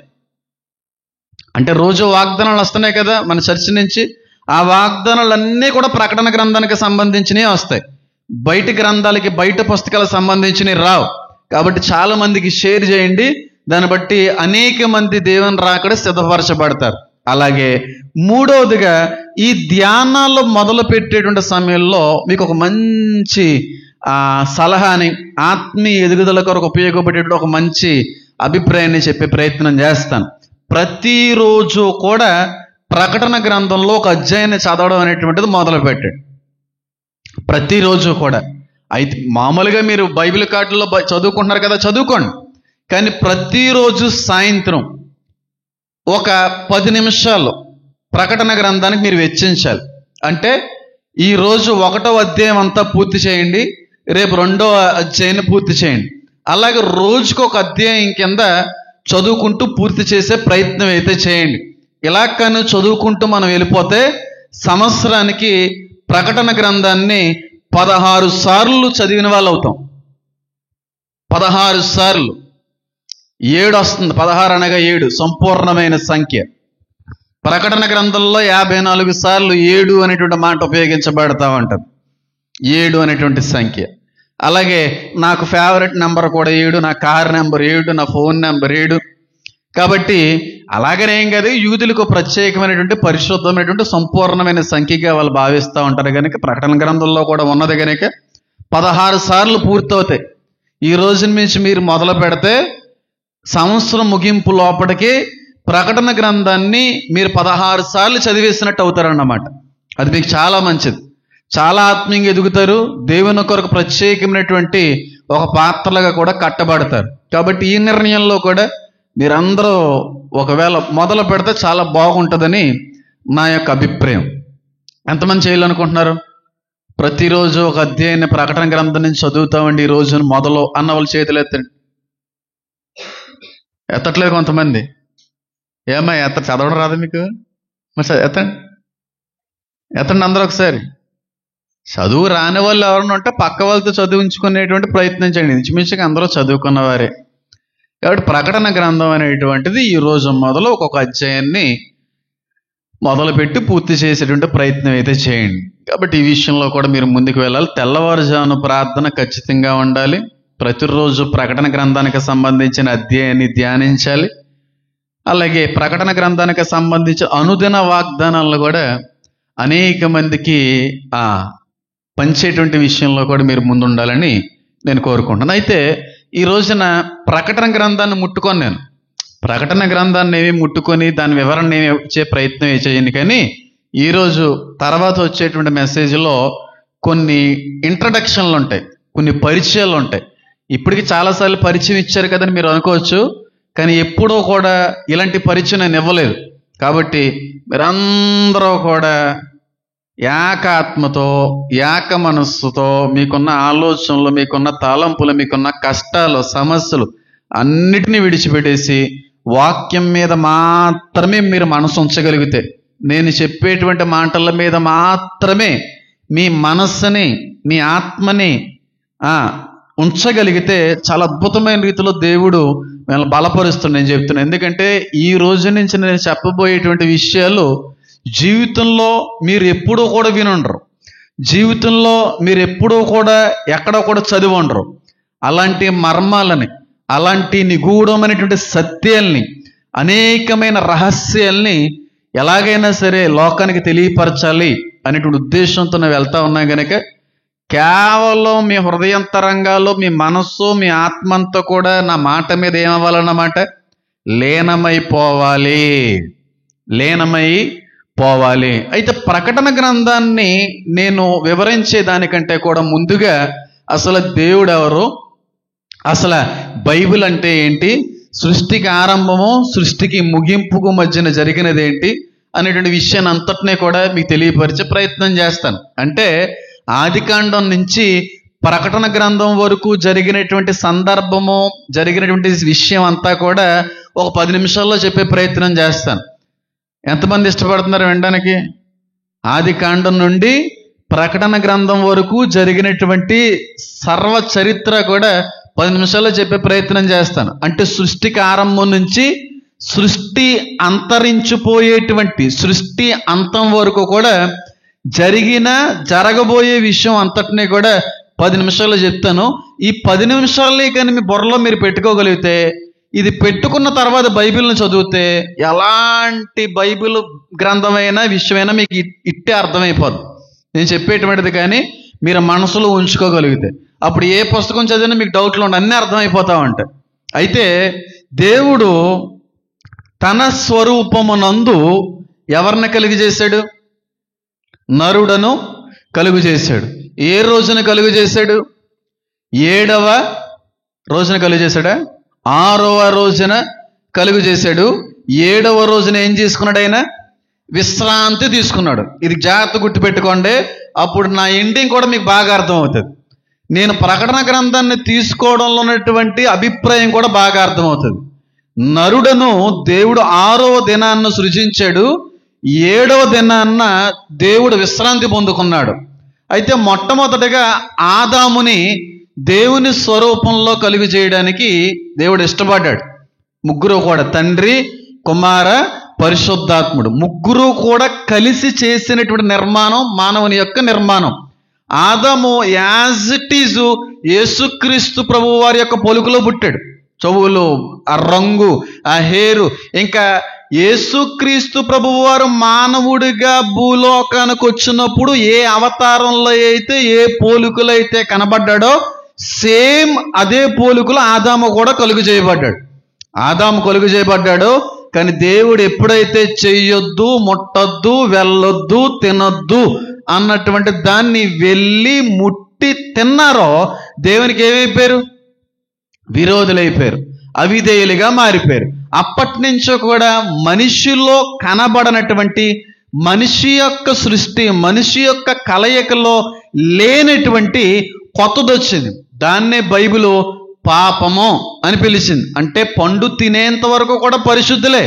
అంటే రోజు వాగ్దానాలు వస్తున్నాయి కదా మన చర్చి నుంచి, ఆ వాగ్దానాలన్నీ కూడా ప్రకటన గ్రంథానికి సంబంధించినవి వస్తాయి. బయట గ్రంథాలకి, బయట పుస్తకాలకు సంబంధించినవి రావు. కాబట్టి చాలా మందికి షేర్ చేయండి. దాన్ని బట్టి అనేక మంది దేవుని రాకడ సిద్ధపరచబడతారు. అలాగే 3వదిగా ఈ ధ్యానాలు మొదలు పెట్టేటువంటి సమయంలో మీకు ఒక మంచి సలహాని, ఆత్మీయ ఎదుగుదల కొరకు ఉపయోగపడేటువంటి ఒక మంచి అభిప్రాయాన్ని చెప్పే ప్రయత్నం చేస్తాను. ప్రతిరోజు కూడా ప్రకటన గ్రంథంలో ఒక అధ్యాయాన్ని చదవడం అనేటువంటిది మొదలు పెట్టండి. ప్రతిరోజు కూడా. అయితే మామూలుగా మీరు బైబిల్ కార్డుల్లో చదువుకుంటున్నారు కదా, చదువుకోండి. కానీ ప్రతిరోజు సాయంత్రం ఒక 10 నిమిషాలు ప్రకటన గ్రంథానికి మీరు వెచ్చించాలి. అంటే ఈరోజు 1వ అధ్యాయం అంతా పూర్తి చేయండి, రేపు 2వ అధ్యాయాన్ని పూర్తి చేయండి. అలాగే రోజుకు ఒక అధ్యాయం కింద చదువుకుంటూ పూర్తి చేసే ప్రయత్నం అయితే చేయండి. ఇలా కానీ చదువుకుంటూ మనం వెళ్ళిపోతే సంవత్సరానికి ప్రకటన గ్రంథాన్ని 16 సార్లు చదివిన వాళ్ళు అవుతాం. 16 సార్లు. 7 వస్తుంది. 16 అనగా 7 సంపూర్ణమైన సంఖ్య. ప్రకటన గ్రంథంలో 54 సార్లు 7 అనేటువంటి మాట ఉపయోగించబడతా ఉంటుంది. 7 అనేటువంటి సంఖ్య. అలాగే నాకు ఫేవరెట్ నెంబర్ కూడా 7, నా కార్ నెంబర్ 7, నా ఫోన్ నెంబర్ 7. కాబట్టి అలాగనే ఏం కాదు, యూదులకు ప్రత్యేకమైనటువంటి పరిశుద్ధమైనటువంటి సంపూర్ణమైన సంఖ్యగా వాళ్ళు భావిస్తూ ఉంటారు కనుక ప్రకటన గ్రంథంలో కూడా ఉన్నది కనుక 16 సార్లు పూర్తవుతాయి. ఈ రోజు నుంచి మీరు మొదలు పెడితే సంవత్సరం ముగింపు లోపలికి ప్రకటన గ్రంథాన్ని మీరు 16 సార్లు చదివేసినట్టు అవుతారన్నమాట. అది మీకు చాలా మంచిది. చాలా ఆత్మీయంగా ఎదుగుతారు. దేవుని కొరకు ప్రత్యేకమైనటువంటి ఒక పాత్రలుగా కూడా కట్టబడతారు. కాబట్టి ఈ నిర్ణయంలో కూడా మీరందరూ ఒకవేళ మొదలు పెడితే చాలా బాగుంటుందని నా యొక్క అభిప్రాయం. ఎంతమంది చేయాలనుకుంటున్నారు? ప్రతిరోజు ఒక అధ్యాయాన్ని ప్రకటన గ్రంథం నుంచి చదువుతామండి ఈ రోజున మొదలు అన్న వాళ్ళు చేతులు ఎత్తండి. ఎత్తట్లేదు కొంతమంది. ఏమ్మా చదవడం రాదు మీకు? మరి ఎత్తండి అందరూ ఒకసారి. చదువు రాని వాళ్ళు ఎవరన్నా ఉంటే పక్క వాళ్ళతో చదివించుకునేటువంటి ప్రయత్నం చేయండి. ఇంచుమించుగా అందరూ చదువుకున్నవారే. కాబట్టి ప్రకటన గ్రంథం అనేటువంటిది ఈ రోజు మొదలు ఒక్కొక్క అధ్యాయాన్ని మొదలుపెట్టి పూర్తి చేసేటువంటి ప్రయత్నం అయితే చేయండి. కాబట్టి ఈ విషయంలో కూడా మీరు ముందుకు వెళ్ళాలి. తెల్లవారుజామున ప్రార్థన ఖచ్చితంగా ఉండాలి. ప్రతిరోజు ప్రకటన గ్రంథానికి సంబంధించిన అధ్యాయాన్ని ధ్యానించాలి. అలాగే ప్రకటన గ్రంథానికి సంబంధించిన అనుదిన వాగ్దానాలను కూడా అనేక మందికి పంచేటువంటి విషయంలో కూడా మీరు ముందుండాలని నేను కోరుకుంటున్నాను. అయితే ఈ రోజున ప్రకటన గ్రంథాన్ని ముట్టుకొని నేను ప్రకటన గ్రంథాన్ని ఏమి ముట్టుకొని దాని వివరణ ఏమి ఇచ్చే ప్రయత్నం చేయండి. కానీ ఈరోజు తర్వాత వచ్చేటువంటి మెసేజ్లో కొన్ని ఇంట్రడక్షన్లు ఉంటాయి, కొన్ని పరిచయాలు ఉంటాయి. ఇప్పటికి చాలాసార్లు పరిచయం ఇచ్చారు కదని మీరు అనుకోవచ్చు, కానీ ఎప్పుడూ కూడా ఇలాంటి పరిచయం నేను ఇవ్వలేదు. కాబట్టి మీరందరూ కూడా ఏక ఆత్మతో, ఏక మనస్సుతో మీకున్న ఆలోచనలు, మీకున్న తలంపులు, మీకున్న కష్టాలు, సమస్యలు అన్నిటినీ విడిచిపెట్టేసి వాక్యం మీద మాత్రమే మీరు మనసు ఉంచగలిగితే, నేను చెప్పేటువంటి మాటల మీద మాత్రమే మీ మనస్సుని, మీ ఆత్మని ఉంచగలిగితే చాలా అద్భుతమైన రీతిలో దేవుడు మిమ్మల్ని బలపరుస్తుంది. నేను చెప్తున్నాను. ఎందుకంటే ఈ రోజు నుంచి నేను చెప్పబోయేటువంటి విషయాలు జీవితంలో మీరు ఎప్పుడూ కూడా వినుండరు, జీవితంలో మీరు ఎప్పుడూ కూడా ఎక్కడో కూడా చదివి ఉండరు. అలాంటి మర్మాలని, అలాంటి నిగూఢమైనటువంటి సత్యాల్ని, అనేకమైన రహస్యాల్ని ఎలాగైనా సరే లోకానికి తెలియపరచాలి అనేటువంటి ఉద్దేశంతో నేను వెళ్తా ఉన్నా కనుక కేవలం మీ హృదయంతరంగాల్లో మీ మనస్సు, మీ ఆత్మంతా కూడా నా మాట మీద ఏమవ్వాలన్నమాట, లీనమైపోవాలి. అయితే ప్రకటన గ్రంథాన్ని నేను వివరించేదానికంటే కూడా ముందుగా అసలు దేవుడు ఎవరు, అసలు బైబిల్ అంటే ఏంటి, సృష్టికి ఆరంభము సృష్టికి ముగింపుకు మధ్యన జరిగినది ఏంటి అనేటువంటి విషయాన్ని అంతటినీ కూడా మీకు తెలియపరిచే ప్రయత్నం చేస్తాను. అంటే ఆదికాండం నుంచి ప్రకటన గ్రంథం వరకు జరిగినటువంటి సందర్భము, జరిగినటువంటి విషయం అంతా కూడా ఒక 10 నిమిషాల్లో చెప్పే ప్రయత్నం చేస్తాను. ఎంతమంది ఇష్టపడుతున్నారు వినడానికి? ఆదికాండం నుండి ప్రకటన గ్రంథం వరకు జరిగినటువంటి సర్వ చరిత్ర కూడా 10 నిమిషాల్లో చెప్పే ప్రయత్నం చేస్తాను. అంటే సృష్టికి ఆరంభం నుంచి సృష్టి అంతరించిపోయేటువంటి సృష్టి అంతం వరకు కూడా జరగబోయే విషయం అంతటినీ కూడా 10 నిమిషాల్లో చెప్తాను. ఈ 10 నిమిషాలని కానీ మీ బుర్రలో మీరు పెట్టుకోగలిగితే, ఇది పెట్టుకున్న తర్వాత బైబిల్ని చదివితే ఎలాంటి బైబిల్ గ్రంథమైనా విషయమైనా మీకు ఇట్టే అర్థమైపోదు నేను చెప్పేటువంటిది. కానీ మీరు మనసులో ఉంచుకోగలిగితే అప్పుడు ఏ పుస్తకం చదివినా మీకు డౌట్లు ఉండి అన్నీ అర్థమైపోతా ఉంటాయి. అయితే దేవుడు తన స్వరూపమునందు ఎవరిని కలుగు చేశాడు? నరుడను కలుగు చేశాడు. ఏ రోజున కలుగు చేశాడు? 7వ రోజున కలుగు చేశాడా? 6వ రోజున కలుగు చేశాడు. 7వ రోజున ఏం చేసుకున్నాడు? ఆయన విశ్రాంతి తీసుకున్నాడు. ఇది జాగ్రత్త గుర్తుపెట్టుకోండి, అప్పుడు నా ఎండింగ్ కూడా మీకు బాగా అర్థమవుతుంది. నేను ప్రకటన గ్రంథాన్ని తీసుకోవడంలో ఉన్నటువంటి అభిప్రాయం కూడా బాగా అర్థమవుతుంది. నరుడను దేవుడు 6వ దినాన్ని సృజించాడు, 7వ దినాన్న దేవుడు విశ్రాంతి పొందుకున్నాడు. అయితే మొట్టమొదటిగా ఆదాముని దేవుని స్వరూపంలో కలుగు చేయడానికి దేవుడు ఇష్టపడ్డాడు. ముగ్గురు కూడా, తండ్రి, కుమార, పరిశుద్ధాత్ముడు, ముగ్గురు కూడా కలిసి చేసినటువంటి నిర్మాణం మానవుని యొక్క నిర్మాణం. ఆదాము యాజ్ ఇట్ ఈజ్ యేసుక్రీస్తు ప్రభు వారి యొక్క పొలుకులో పుట్టాడు. చెవులు, ఆ రంగు, ఆ హేరు, ఇంకా యేసుక్రీస్తు ప్రభువు వారు మానవుడిగా భూలోకానికి వచ్చినప్పుడు ఏ అవతారంలో అయితే ఏ పోలికలో అయితే కనబడ్డాడో సేమ్ అదే పోలికలో ఆదాము కూడా కలుగు చేయబడ్డాడు. ఆదాము కలుగు చేయబడ్డాడు. కానీ దేవుడు ఎప్పుడైతే చెయ్యొద్దు, ముట్టొద్దు, వెళ్ళొద్దు, తినొద్దు అన్నటువంటి దాన్ని వెళ్ళి ముట్టి తిన్నారో దేవునికి ఏమైపోయారు? విరోధులైపోయారు, అవిధేయులుగా మారిపోయారు. అప్పటి నుంచో కూడా మనిషిలో కనబడనటువంటి, మనిషి యొక్క సృష్టి, మనిషి యొక్క కలయికలో లేనటువంటి కొత్తది వచ్చింది. దాన్నే బైబిలు పాపము అని పిలిచింది. అంటే పండు తినేంత వరకు కూడా పరిశుద్ధులే,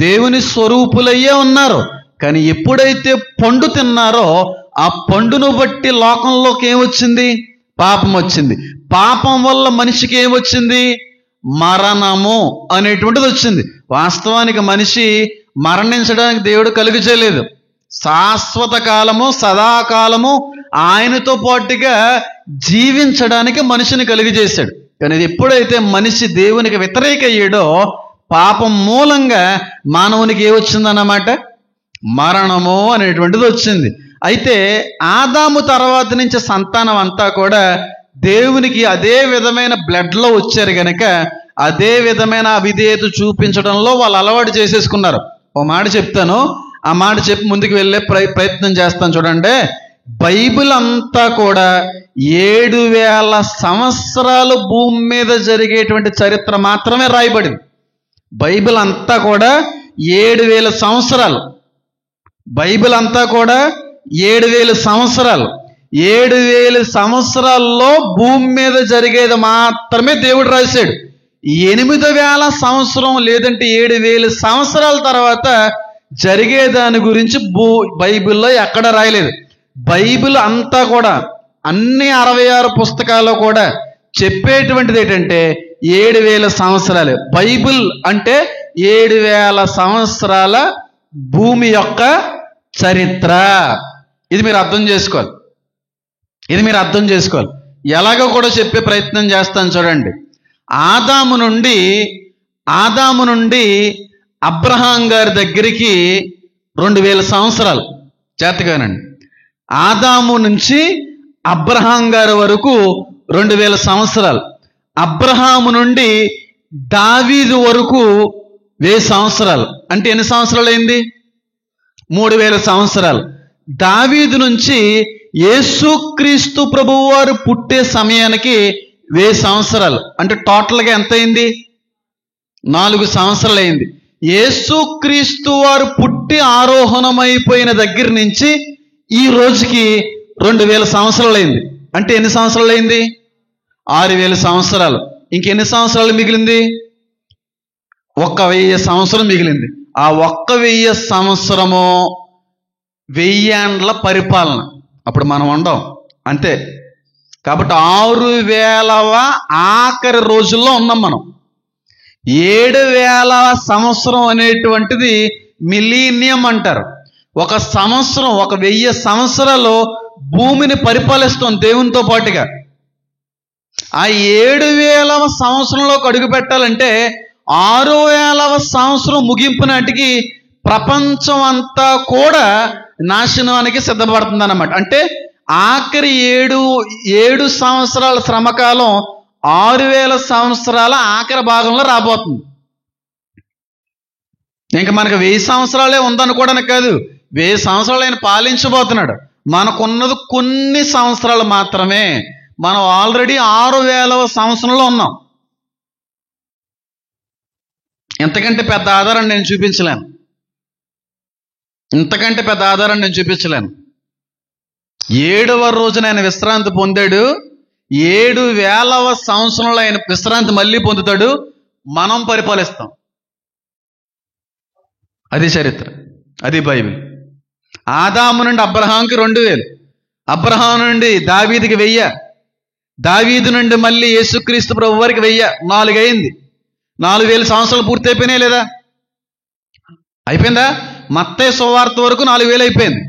దేవుని స్వరూపులయ్యే ఉన్నారు. కానీ ఎప్పుడైతే పండు తిన్నారో ఆ పండును బట్టి లోకంలోకి ఏమొచ్చింది? పాపం వచ్చింది. పాపం వల్ల మనిషికి ఏమొచ్చింది? మరణము అనేటువంటిది వచ్చింది. వాస్తవానికి మనిషి మరణించడానికి దేవుడు కలుగు చేయలేదు. శాశ్వత కాలము, సదాకాలము ఆయనతో పాటుగా జీవించడానికి మనిషిని కలుగు చేశాడు. కానీ ఎప్పుడైతే మనిషి దేవునికి వ్యతిరేక అయ్యాడో పాపం మూలంగా మానవునికి ఏమొచ్చిందన్నమాట? మరణము అనేటువంటిది వచ్చింది. అయితే ఆదాము తర్వాత నుంచి సంతానం అంతా కూడా దేవునికి అదే విధమైన బ్లడ్లో వచ్చారు కనుక అదే విధమైన అవిధేయత చూపించడంలో వాళ్ళు అలవాటు చేసేసుకున్నారు. ఓ మాట చెప్తాను, ఆ మాట చెప్పి ముందుకు వెళ్ళే ప్రయత్నం చేస్తాను. చూడండి, బైబిల్ అంతా కూడా 7,000 సంవత్సరాలు భూమి మీద జరిగేటువంటి చరిత్ర మాత్రమే రాయబడింది. బైబిల్ అంతా కూడా 7,000 సంవత్సరాలు. బైబిల్ అంతా కూడా 7,000 సంవత్సరాలు. 7,000 సంవత్సరాల్లో భూమి మీద జరిగేది మాత్రమే దేవుడు రాశాడు. 8,000 సంవత్సరం లేదంటే 7,000 సంవత్సరాల తర్వాత జరిగే దాని గురించి బైబిల్లో ఎక్కడ రాయలేదు. బైబిల్ అంతా కూడా అన్ని 66 పుస్తకాలు కూడా చెప్పేటువంటిది ఏంటంటే 7,000 సంవత్సరాలు. బైబిల్ అంటే 7,000 సంవత్సరాల భూమి యొక్క చరిత్ర. ఇది మీరు అర్థం చేసుకోవాలి. ఎలాగో కూడా చెప్పే ప్రయత్నం చేస్తాను. చూడండి, ఆదాము నుండి అబ్రహాం గారి దగ్గరికి 2,000 సంవత్సరాలు. జాగ్రత్తగానండి, ఆదాము నుంచి అబ్రహాం గారి వరకు 2,000 సంవత్సరాలు. అబ్రహాము నుండి దావీదు వరకు 1000 సంవత్సరాలు. అంటే ఎన్ని సంవత్సరాలు అయింది? 3,000 సంవత్సరాలు. దావీదు నుంచి యేసుక్రీస్తు ప్రభువు వారు పుట్టే సమయానికి 1000 సంవత్సరాలు. అంటే టోటల్గా ఎంత అయింది? 4 సంవత్సరాలు అయింది. యేసుక్రీస్తు వారు పుట్టి ఆరోహణమైపోయిన దగ్గర నుంచి ఈ రోజుకి 2,000 సంవత్సరాలు అయింది. అంటే ఎన్ని సంవత్సరాలు అయింది? 6,000 సంవత్సరాలు. ఇంకెన్ని సంవత్సరాలు మిగిలింది? 1,000 సంవత్సరం మిగిలింది. ఆ 1,000 సంవత్సరము 1000 ఏండ్ల పరిపాలన. అప్పుడు మనం ఉండం అంతే. కాబట్టి 6,000వ ఆఖరి రోజుల్లో ఉన్నాం మనం. 7,000 సంవత్సరం అనేటువంటిది మిలీనియం అంటారు. ఒక సంవత్సరం, 1,000 సంవత్సరాలు భూమిని పరిపాలిస్తాం దేవునితో పాటుగా. ఆ 7,000వ సంవత్సరంలోకి అడుగు పెట్టాలంటే 6,000వ సంవత్సరం ముగింపు నాటికి ప్రపంచం అంతా కూడా నాశనానికి సిద్ధపడుతుంది అన్నమాట. అంటే ఆఖరి 7 సంవత్సరాల శ్రమకాలం 6000 సంవత్సరాల ఆఖరి భాగంలో రాబోతుంది. ఇంకా మనకు 1000 సంవత్సరాలే ఉందనుకోవడానికి కాదు, 1000 సంవత్సరాలు ఆయన పాలించబోతున్నాడు. మనకున్నది కొన్ని సంవత్సరాలు మాత్రమే. మనం ఆల్రెడీ 6000వ సంవత్సరంలో ఉన్నాం. ఇంతకంటే పెద్ద ఆధారం నేను చూపించలేను. 7వ రోజున ఆయన విశ్రాంతి పొందాడు. 7000వ సంవత్సరంలో ఆయన విశ్రాంతి మళ్ళీ పొందుతాడు. మనం పరిపాలిస్తాం. అది చరిత్ర, అది బైబిల్. ఆదాము నుండి అబ్రహాంకి 2000, అబ్రహాం నుండి దావీదుకి 1000, దావీదు నుండి మళ్ళీ యేసుక్రీస్తు ప్రభు వారికి 1000, 4 అయింది. 4000 సంవత్సరాలు పూర్తి అయిపోయినాయి లేదా? అయిపోయిందా? మత్తయి సువార్త వరకు 4000 అయిపోయింది.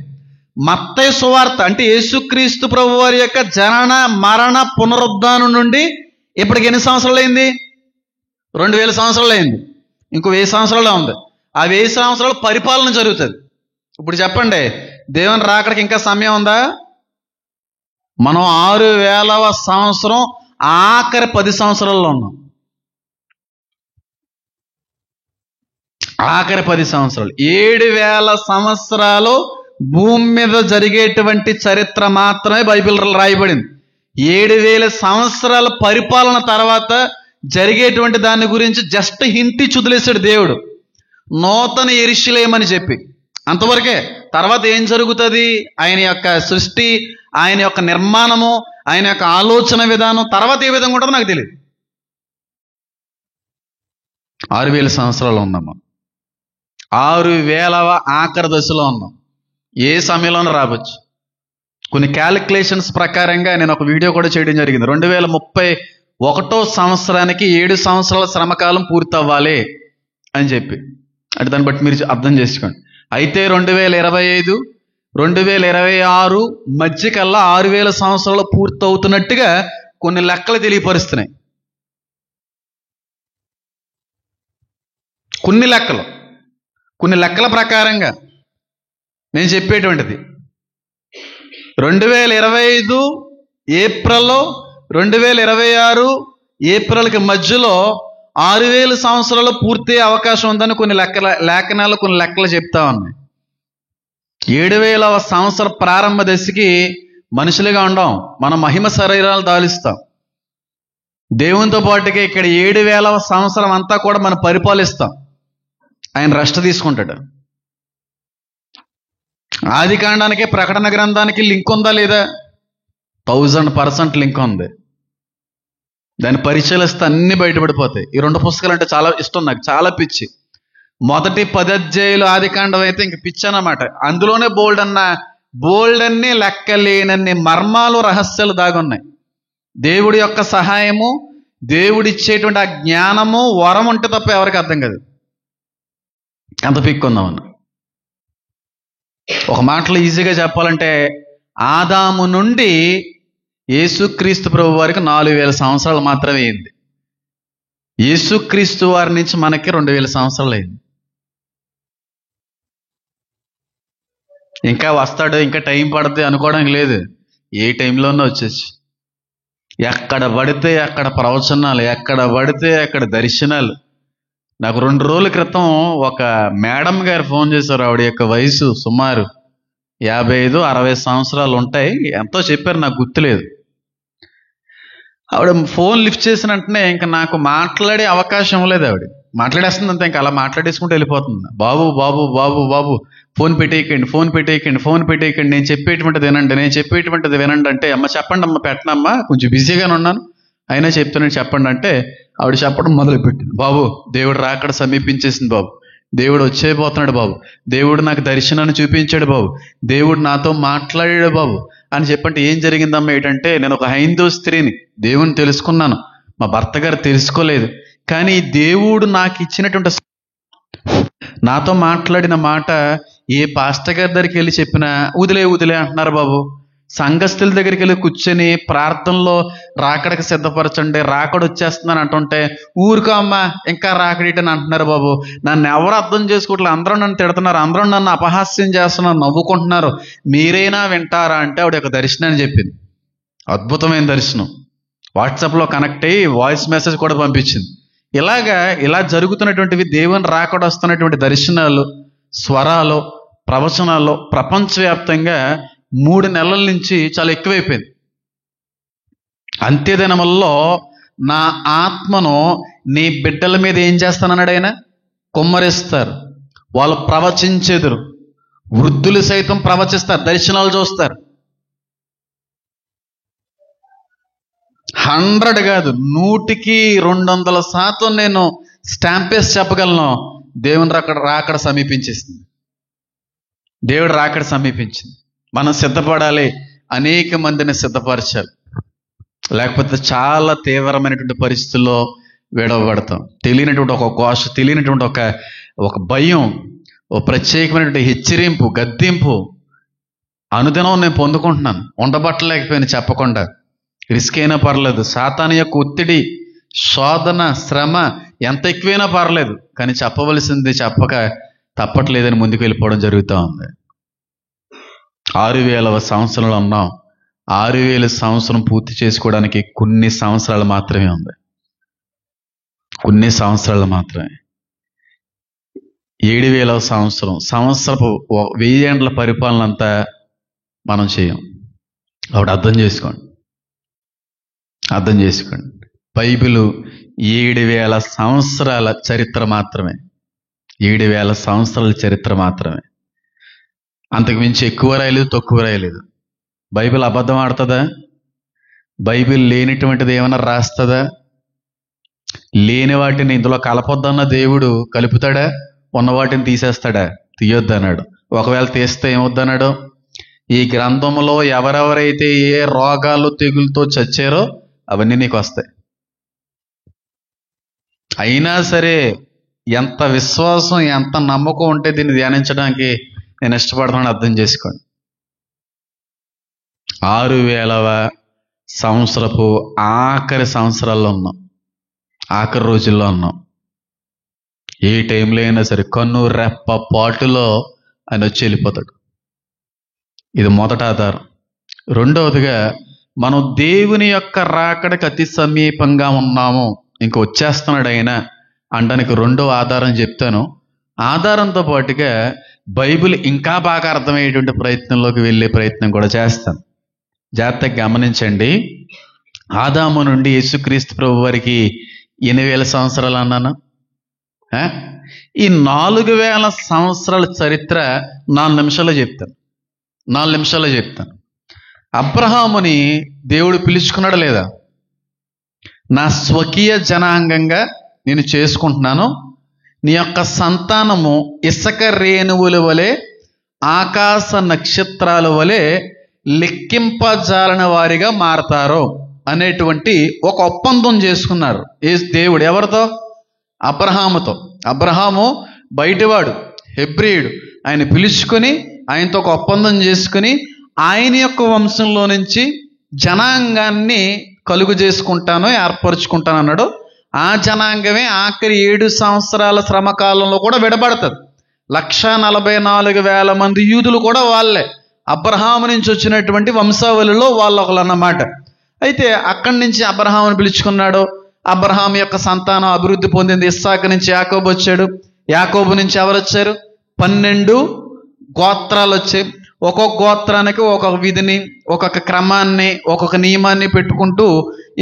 మత్తయి సువార్త అంటే యేసుక్రీస్తు ప్రభు వారి యొక్క జనన మరణ పునరుద్ధానం నుండి ఇప్పటికి ఎన్ని సంవత్సరాలు అయింది? 2000 సంవత్సరాలు అయింది. ఇంకో 1000 సంవత్సరాలే ఉంది. ఆ 1000 సంవత్సరాలు పరిపాలన జరుగుతుంది. ఇప్పుడు చెప్పండి, దేవుని రాకడికి ఇంకా సమయం ఉందా? మనం 6000వ సంవత్సరం ఆఖరి 10 సంవత్సరాల్లో ఉన్నాం. ఆఖరి 10 సంవత్సరాలు. 7000 సంవత్సరాలు భూమి మీద జరిగేటువంటి చరిత్ర మాత్రమే బైబిల్ రాయబడింది. 7000 సంవత్సరాల పరిపాలన తర్వాత జరిగేటువంటి దాని గురించి జస్ట్ హింటి చుదిలేశాడు దేవుడు. నూతన యెరూషలేము అని చెప్పి అంతవరకే. తర్వాత ఏం జరుగుతుంది? ఆయన యొక్క సృష్టి, ఆయన యొక్క నిర్మాణము, ఆయన యొక్క ఆలోచన విధానం తర్వాత ఏ విధంగా ఉంటుందో నాకు తెలియదు. 6000 సంవత్సరాలు ఉన్నాము. 6000వ ఆఖరి దశలో ఉన్నాం. ఏ సమయంలోనూ రావచ్చు. కొన్ని క్యాలిక్యులేషన్స్ ప్రకారంగా నేను ఒక వీడియో కూడా చేయడం జరిగింది. 2031 సంవత్సరానికి 7 సంవత్సరాల శ్రమకాలం పూర్తి అవ్వాలి అని చెప్పి. అంటే దాన్ని బట్టి మీరు అర్థం చేసుకోండి. అయితే 2025, 2026 మధ్య కల్లా 6000 సంవత్సరాలు పూర్తి అవుతున్నట్టుగా కొన్ని లెక్కలు తెలియపరుస్తున్నాయి. కొన్ని లెక్కల ప్రకారంగా నేను చెప్పేటువంటిది 2025 ఏప్రిల్, 2026 ఏప్రిల్కి మధ్యలో 6000 సంవత్సరాలు పూర్తి అవకాశం ఉందని కొన్ని లేఖనాలు కొన్ని లెక్కలు చెప్తా ఉన్నాయి. 7000వ సంవత్సరం ప్రారంభ దశకి మనుషులుగా ఉండం, మనం మహిమ శరీరాలు దాలిస్తాం. దేవునితో పాటుగా ఇక్కడ 7000వ సంవత్సరం అంతా కూడా మనం పరిపాలిస్తాం. ఆయన రెస్ట్ తీసుకుంటాడు. ఆది కాండానికి ప్రకటన గ్రంథానికి లింక్ ఉందా లేదా? 1000% లింక్ ఉంది. దాన్ని పరిశీలిస్తే అన్ని బయటపడిపోతాయి. ఈ 2 పుస్తకాలు అంటే చాలా ఇష్టం, నాకు చాలా పిచ్చి. మొదటి 10 అధ్యాయులు ఆది కాండం అయితే ఇంక పిచ్చి అన్నమాట. అందులోనే బోల్డ్ అన్ని లెక్కలేనన్ని మర్మాలు, రహస్యాలు దాగున్నాయి. దేవుడి యొక్క సహాయము, దేవుడిచ్చేటువంటి ఆ జ్ఞానము, వరం ఉంటే తప్ప ఎవరికి అర్థం కాదు. ఎంత పిక్కుందామన్న ఒక మాటలో ఈజీగా చెప్పాలంటే, ఆదాము నుండి యేసుక్రీస్తు ప్రభు వారికి 4000 సంవత్సరాలు మాత్రమే అయింది. యేసుక్రీస్తు వారి నుంచి మనకి 2000 సంవత్సరాలు అయింది. ఇంకా వస్తాడు, ఇంకా టైం పడుతుంది అనుకోవడానికి లేదు. ఏ టైంలోనూ వచ్చేసి ఎక్కడ పడితే అక్కడ ప్రవచనాలు, ఎక్కడ పడితే అక్కడ దర్శనాలు. నాకు 2 రోజుల క్రితం ఒక మేడం గారు ఫోన్ చేశారు. ఆవిడ యొక్క వయసు సుమారు 55-60 సంవత్సరాలు ఉంటాయి. ఎంతో చెప్పారు, నాకు గుర్తులేదు. ఆవిడ ఫోన్ లిఫ్ట్ చేసిన వెంటనే ఇంకా నాకు మాట్లాడే అవకాశం లేదు. ఆవిడ మాట్లాడేస్తుంది అంతే, ఇంకా అలా మాట్లాడేసుకుంటూ వెళ్ళిపోతుంది. బాబు బాబు బాబు బాబు ఫోన్ పెట్టేయకండి, నేను చెప్పేటువంటిది వినండి అంటే, అమ్మ చెప్పండి అమ్మ, పెట్టనమ్మా, కొంచెం బిజీగానే ఉన్నాను, అయినా చెప్తున్నాను చెప్పండి అంటే ఆవిడ చెప్పడం మొదలుపెట్టింది. బాబు, దేవుడు రాకడ సమీపించేసింది బాబు, దేవుడు వచ్చేపోతున్నాడు బాబు, దేవుడు నాకు దర్శనాన్ని చూపించాడు బాబు, దేవుడు నాతో మాట్లాడాడు బాబు అని చెప్పంటే, ఏం జరిగిందమ్మా ఏంటంటే, నేను ఒక హైందవ స్త్రీని, దేవుని తెలుసుకున్నాను, మా భర్త గారు తెలుసుకోలేదు, కానీ దేవుడు నాకు ఇచ్చినటువంటి నాతో మాట్లాడిన మాట ఏ పాస్టర్ గారి దగ్గరికి వెళ్ళి చెప్పినా వదిలే అంటున్నారు బాబు. సంఘస్థుల దగ్గరికి వెళ్ళి కూర్చొని ప్రార్థనలో రాకడకి సిద్ధపరచండి, రాకడ వచ్చేస్తుందని అంటుంటే ఊరుకో అమ్మా ఇంకా రాకడేటని అంటున్నారు. బాబు, నన్ను ఎవరు అర్థం చేసుకోవట్లేదు, అందరూ నన్ను తిడుతున్నారు, అందరూ నన్ను అపహాస్యం చేస్తున్నారు, నవ్వుకుంటున్నారు, మీరైనా వింటారా అంటే ఆవిడ ఒక దర్శనాన్ని చెప్పింది. అద్భుతమైన దర్శనం. వాట్సాప్లో కనెక్ట్ అయ్యి వాయిస్ మెసేజ్ కూడా పంపించింది. ఇలా జరుగుతున్నటువంటివి, దేవుని రాకడ వస్తున్నటువంటి దర్శనాలు, స్వరాలు, ప్రవచనాలు ప్రపంచవ్యాప్తంగా 3 నెలల నుంచి చాలా ఎక్కువైపోయింది. అంత్యదినముల్లో నా ఆత్మను నీ బిడ్డల మీద ఏం చేస్తానన్నాడు ఆయన? కుమ్మరిస్తారు, వాళ్ళు ప్రవచించెదరు, వృద్ధులు సైతం ప్రవచిస్తారు, దర్శనాలు చూస్తారు. 100 కాదు, 100% నేను స్టాంపేసి చెప్పగలను. దేవుని రాకడ సమీపించేసింది. దేవుడు రాకడ సమీపించింది. మనం సిద్ధపడాలి, అనేక మందిని సిద్ధపరచాలి, లేకపోతే చాలా తీవ్రమైనటువంటి పరిస్థితుల్లో విడవబడతాం. తెలియనటువంటి ఒక ఘోష, తెలియనటువంటి ఒక భయం, ఒక ప్రత్యేకమైనటువంటి హెచ్చరింపు, గద్దింపు అనుదినం నేను పొందుకుంటున్నాను. ఉండబట్టలేకపోయినా చెప్పకుండా. రిస్క్ అయినా పర్లేదు, సాతాను యొక్క ఒత్తిడి, శోధన, శ్రమ ఎంత ఎక్కువైనా పర్లేదు, కానీ చెప్పవలసింది చెప్పక తప్పట్లేదని ముందుకు వెళ్ళిపోవడం జరుగుతూ ఉంది. 6000వ సంవత్సరంలో ఉన్నాం. 6000 సంవత్సరం పూర్తి చేసుకోవడానికి కొన్ని సంవత్సరాలు మాత్రమే ఉంది. కొన్ని సంవత్సరాలు మాత్రమే. 7000వ సంవత్సరపు 1000 ఏండ్ల పరిపాలన అంతా మనం చేయం. అప్పుడు అర్థం చేసుకోండి. బైబిలు 7000 సంవత్సరాల చరిత్ర మాత్రమే. 7000 సంవత్సరాల చరిత్ర మాత్రమే. అంతకు మించి ఎక్కువ రాయలేదు, తక్కువ రాయలేదు. బైబిల్ అబద్ధం ఆడుతుందా? బైబిల్ లేనిటువంటిది ఏమైనా రాస్తుందా? లేని వాటిని ఇందులో కలపొద్దన్న దేవుడు కలుపుతాడా? ఉన్న వాటిని తీసేస్తాడా? తీయొద్దన్నాడు. ఒకవేళ తీస్తే ఏమొద్దన్నాడు? ఈ గ్రంథంలో ఎవరెవరైతే ఏ రోగాలు తెగులతో చచ్చారో అవన్నీ నీకు వస్తాయి. అయినా సరే ఎంత విశ్వాసం, ఎంత నమ్మకం ఉంటే దీన్ని ధ్యానించడానికి నేను ఇష్టపడుతున్నాను. అర్థం చేసుకోండి. 6000వ సంవత్సరపు ఆఖరి సంవత్సరాల్లో ఉన్నాం, ఆఖరి రోజుల్లో ఉన్నాం. ఏ టైంలో అయినా సరే కన్ను రెప్ప పాటులో ఆయన వచ్చి వెళ్ళిపోతాడు. ఇది మొదటి ఆధారం. రెండవదిగా, మనం దేవుని యొక్క రాకడకి అతి సమీపంగా ఉన్నాము, ఇంక వచ్చేస్తున్నాడు ఆయన అనడానికి రెండవ ఆధారం చెప్తాను. ఆధారంతో పాటుగా బైబిల్ ఇంకా బాగా అర్థమయ్యేటువంటి ప్రయత్నంలోకి వెళ్ళే ప్రయత్నం కూడా చేస్తాను. జాగ్రత్తగా గమనించండి. ఆదాము నుండి యేసుక్రీస్తు ప్రభు వారికి 8000 సంవత్సరాలు అన్నాను. ఈ 4000 సంవత్సరాల చరిత్ర 4 నిమిషాల్లో చెప్తాను. 4 నిమిషాల్లో చెప్తాను. అబ్రహాముని దేవుడు పిలుచుకున్నాడా లేదా? నా స్వకీయ జనాంగంగా నేను చేసుకుంటున్నాను, నీ యొక్క సంతానము ఇసుక రేణువుల వలె, ఆకాశ నక్షత్రాల వలె లెక్కింపజాలని వారిగా మారతారు అనేటువంటి ఒక ఒప్పందం చేసుకున్నారు. దేవుడు ఎవరితో? అబ్రహాముతో. అబ్రహాము బయటివాడు, హెబ్రీయుడు. ఆయన పిలుచుకొని ఆయనతో ఒక ఒప్పందం చేసుకుని ఆయన యొక్క వంశంలో నుంచి జనాంగాన్ని కలుగు చేసుకుంటాను, ఏర్పరచుకుంటాను అన్నాడు. ఆ జనాంగమే ఆఖరి 7 సంవత్సరాల శ్రమకాలంలో కూడా విడబడతారు. 144,000 మంది యూదులు కూడా వాళ్ళే, అబ్రహాము నుంచి వచ్చినటువంటి వంశావళిలో వాళ్ళు ఒకళ్ళు అన్నమాట. అయితే అక్కడి నుంచి అబ్రహాముని పిలుచుకున్నాడు. అబ్రహాం యొక్క సంతానం అభివృద్ధి పొందింది. ఇస్సాకు నుంచి యాకోబు వచ్చాడు. యాకోబు నుంచి ఎవరు వచ్చారు? 12 గోత్రాలు వచ్చాయి. ఒక్కొక్క గోత్రానికి ఒక్కొక్క విధిని, ఒక్కొక్క క్రమాన్ని, ఒక్కొక్క నియమాన్ని పెట్టుకుంటూ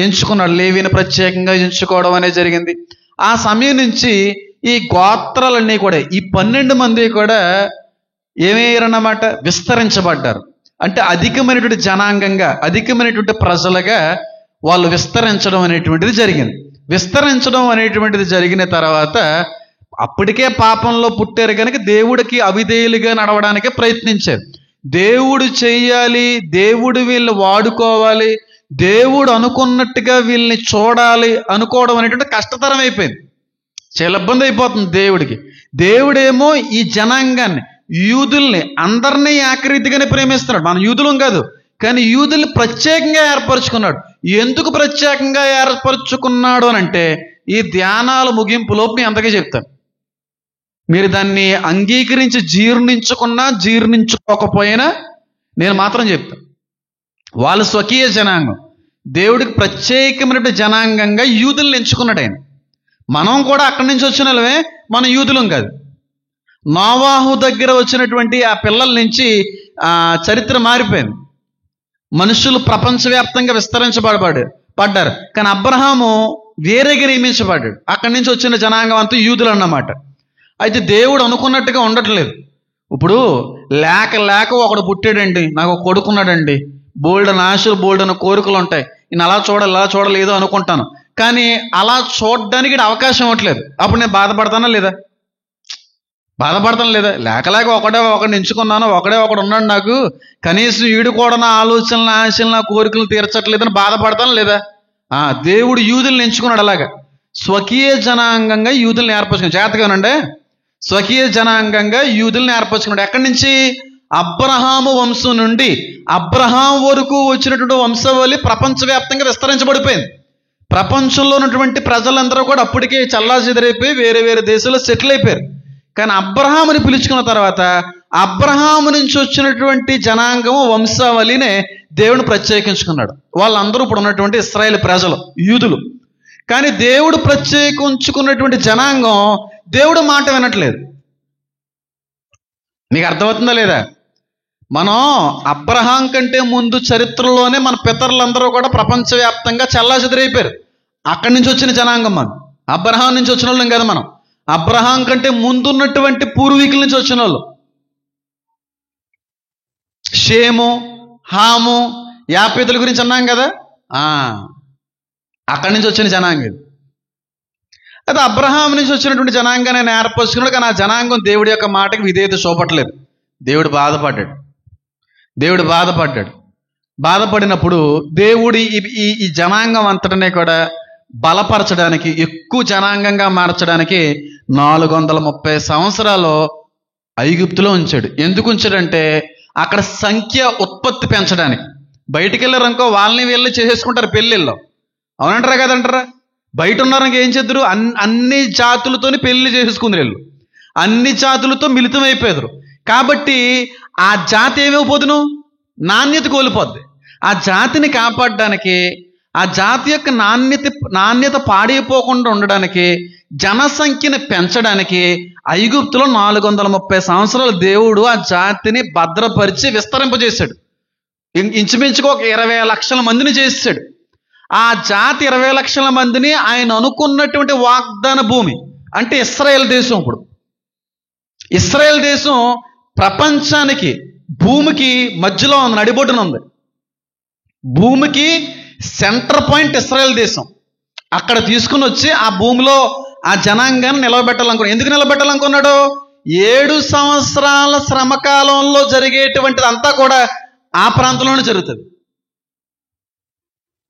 ఎంచుకున్నాడు. లేవీని ప్రత్యేకంగా ఎంచుకోవడం అనేది జరిగింది. ఆ సమయం నుంచి ఈ గోత్రాలన్నీ కూడా, ఈ 12 మంది కూడా ఏమయ్యారన్నమాట? విస్తరించబడ్డారు. అంటే అధికమైనటువంటి జనాంగంగా, అధికమైనటువంటి ప్రజలుగా వాళ్ళు విస్తరించడం అనేటువంటిది జరిగింది. విస్తరించడం అనేటువంటిది జరిగిన తర్వాత అప్పటికే పాపంలో పుట్టారు కనుక దేవుడికి అవిధేయులుగా నడవడానికి ప్రయత్నించారు. దేవుడు చెయ్యాలి, దేవుడు వీళ్ళని వాడుకోవాలి, దేవుడు అనుకున్నట్టుగా వీళ్ళని చూడాలి అనుకోవడం అనేటువంటి కష్టతరం అయిపోయింది. చాలా ఇబ్బంది అయిపోతుంది దేవుడికి. దేవుడేమో ఈ జనాంగాన్ని, యూదుల్ని అందరినీ ఏకరీతిగానే ప్రేమిస్తున్నాడు. మనం యూదులం కాదు, కానీ యూదుల్ని ప్రత్యేకంగా ఏర్పరచుకున్నాడు. ఎందుకు ప్రత్యేకంగా ఏర్పరచుకున్నాడు అని అంటే, ఈ ధ్యానాల ముగింపులోపు నేను అంతగా చెప్తాను. మీరు దాన్ని అంగీకరించి జీర్ణించుకున్నా జీర్ణించుకోకపోయినా నేను మాత్రం చెప్తాను. వాళ్ళ స్వకీయ జనాంగం, దేవుడికి ప్రత్యేకమైన జనాంగంగా యూదుల్ని ఎంచుకున్నాడు ఆయన. మనం కూడా అక్కడి నుంచి వచ్చిన వాళ్ళమే, మనం యూదులం కాదు. నోవాహు దగ్గర వచ్చినటువంటి ఆ పిల్లల నుంచి చరిత్ర మారిపోయింది. మనుషులు ప్రపంచవ్యాప్తంగా పడ్డారు. కానీ అబ్రహాము వేరేగా నియమించబడ్డాడు. అక్కడి నుంచి వచ్చిన జనాంగం అంతా యూదులు అన్నమాట. అయితే దేవుడు అనుకున్నట్టుగా ఉండట్లేదు. ఇప్పుడు లేక ఒకడు పుట్టాడండి, నాకు ఒక కొడుకున్నాడండి, బోల్డన్ ఆశలు బోల్డన్ కోరికలు ఉంటాయి, నేను అలా చూడాలి ఏదో అనుకుంటాను, కానీ అలా చూడడానికి అవకాశం ఇవ్వట్లేదు. అప్పుడు నేను బాధపడతానా లేదా? లేక ఒకడిని ఎంచుకున్నాను, ఒకడు ఉన్నాడు నాకు, కనీసం వీడు కూడా నా ఆలోచనలు ఆశలు నా కోరికలు తీర్చట్లేదని బాధపడతాను లేదా? దేవుడు యూదుల్ని ఎంచుకున్నాడు. అలాగా స్వకీయ జనాంగంగా యూదుల్ని ఏర్పరచుకున్నాడు. జాగ్రత్తగానండి, స్వకీయ జనాంగంగా యూదుల్ని ఏర్పరచుకున్నాడు. ఎక్కడి నుంచి? అబ్రహాము వంశం నుండి అబ్రహాం వరకు వచ్చినటువంటి వంశవళి ప్రపంచవ్యాప్తంగా విస్తరించబడిపోయింది. ప్రపంచంలో ఉన్నటువంటి ప్రజలందరూ కూడా అప్పటికే చల్లాచెదరైపోయి వేరే వేరే దేశాల్లో సెటిల్ అయిపోయారు. కానీ అబ్రహాముని పిలుచుకున్న తర్వాత అబ్రహాము నుంచి వచ్చినటువంటి జనాంగము వంశావళినే దేవుడు ప్రత్యేకించుకున్నాడు. వాళ్ళందరూ ఇప్పుడు ఉన్నటువంటి ఇశ్రాయేల్ ప్రజలు, యూదులు. కానీ దేవుడు ప్రత్యేకించుకున్నటువంటి జనాంగం దేవుడు మాట వినట్లేదు. మీకు అర్థమవుతుందా లేదా? మనం అబ్రహాం కంటే ముందు చరిత్రలోనే మన పితరులందరూ కూడా ప్రపంచవ్యాప్తంగా చల్లాచెదరైపోయారు. అక్కడి నుంచి వచ్చిన జనాంగం మనం. అబ్రహాం నుంచి వచ్చిన వాళ్ళం కదా మనం. అబ్రహాం కంటే ముందున్నటువంటి పూర్వీకుల నుంచి వచ్చిన వాళ్ళు. షేము, హాము, యాపేతుల గురించి అన్నాం కదా, అక్కడి నుంచి వచ్చిన జనాంగం. అయితే అబ్రహాం నుంచి వచ్చినటువంటి జనాంగాన్ని ఆయన ఏర్పరచుకున్నాడు. కానీ ఆ జనాంగం దేవుడి యొక్క మాటకి విధేయత చూపట్లేదు. దేవుడు బాధపడినప్పుడు దేవుడి ఈ జనాంగం అంతటనే కూడా బలపరచడానికి, ఎక్కువ జనాంగంగా మార్చడానికి 430 సంవత్సరాలు ఐగుప్తులో ఉంచాడు. ఎందుకు ఉంచాడంటే అక్కడ సంఖ్య ఉత్పత్తి పెంచడానికి. బయటికి వెళ్ళారనుకో వాళ్ళని వీళ్ళు చేసేసుకుంటారు పెళ్ళిళ్ళు, అవునంటారా కదంటారా? బయట ఉన్నారనుకో ఏం చేద్దరు, అన్ని జాతులతోని పెళ్లి చేసేసుకుందరు వీళ్ళు, అన్ని జాతులతో మిళితం అయిపోయారు. కాబట్టి ఆ జాతి ఏమైపోదును, నాణ్యత కోల్పోద్ది. ఆ జాతిని కాపాడడానికి, ఆ జాతి యొక్క నాణ్యత పాడైపోకుండా ఉండడానికి, జనసంఖ్యని పెంచడానికి ఐగుప్తులో 430 సంవత్సరాలు దేవుడు ఆ జాతిని భద్రపరిచి విస్తరింపజేశాడు. ఇంచుమించుగా ఒక 20 లక్షల మందిని చేశాడు. ఆ జాతి 20 లక్షల మందిని ఆయన అనుకున్నటువంటి వాగ్దాన భూమి అంటే ఇశ్రాయేల్ దేశం. ఇప్పుడు ఇశ్రాయేల్ దేశం ప్రపంచానికి, భూమికి మధ్యలో ఉంది, నడిబొడ్డున ఉంది. భూమికి సెంటర్ పాయింట్ ఇశ్రాయేల్ దేశం. అక్కడ తీసుకుని వచ్చి ఆ భూమిలో ఆ జనాంగాన్ని నిలబెట్టాలనుకున్నాడు. ఎందుకు నిలబెట్టాలనుకున్నాడు? 7 సంవత్సరాల శ్రమకాలంలో జరిగేటువంటిది అంతా కూడా ఆ ప్రాంతంలోనే జరుగుతుంది.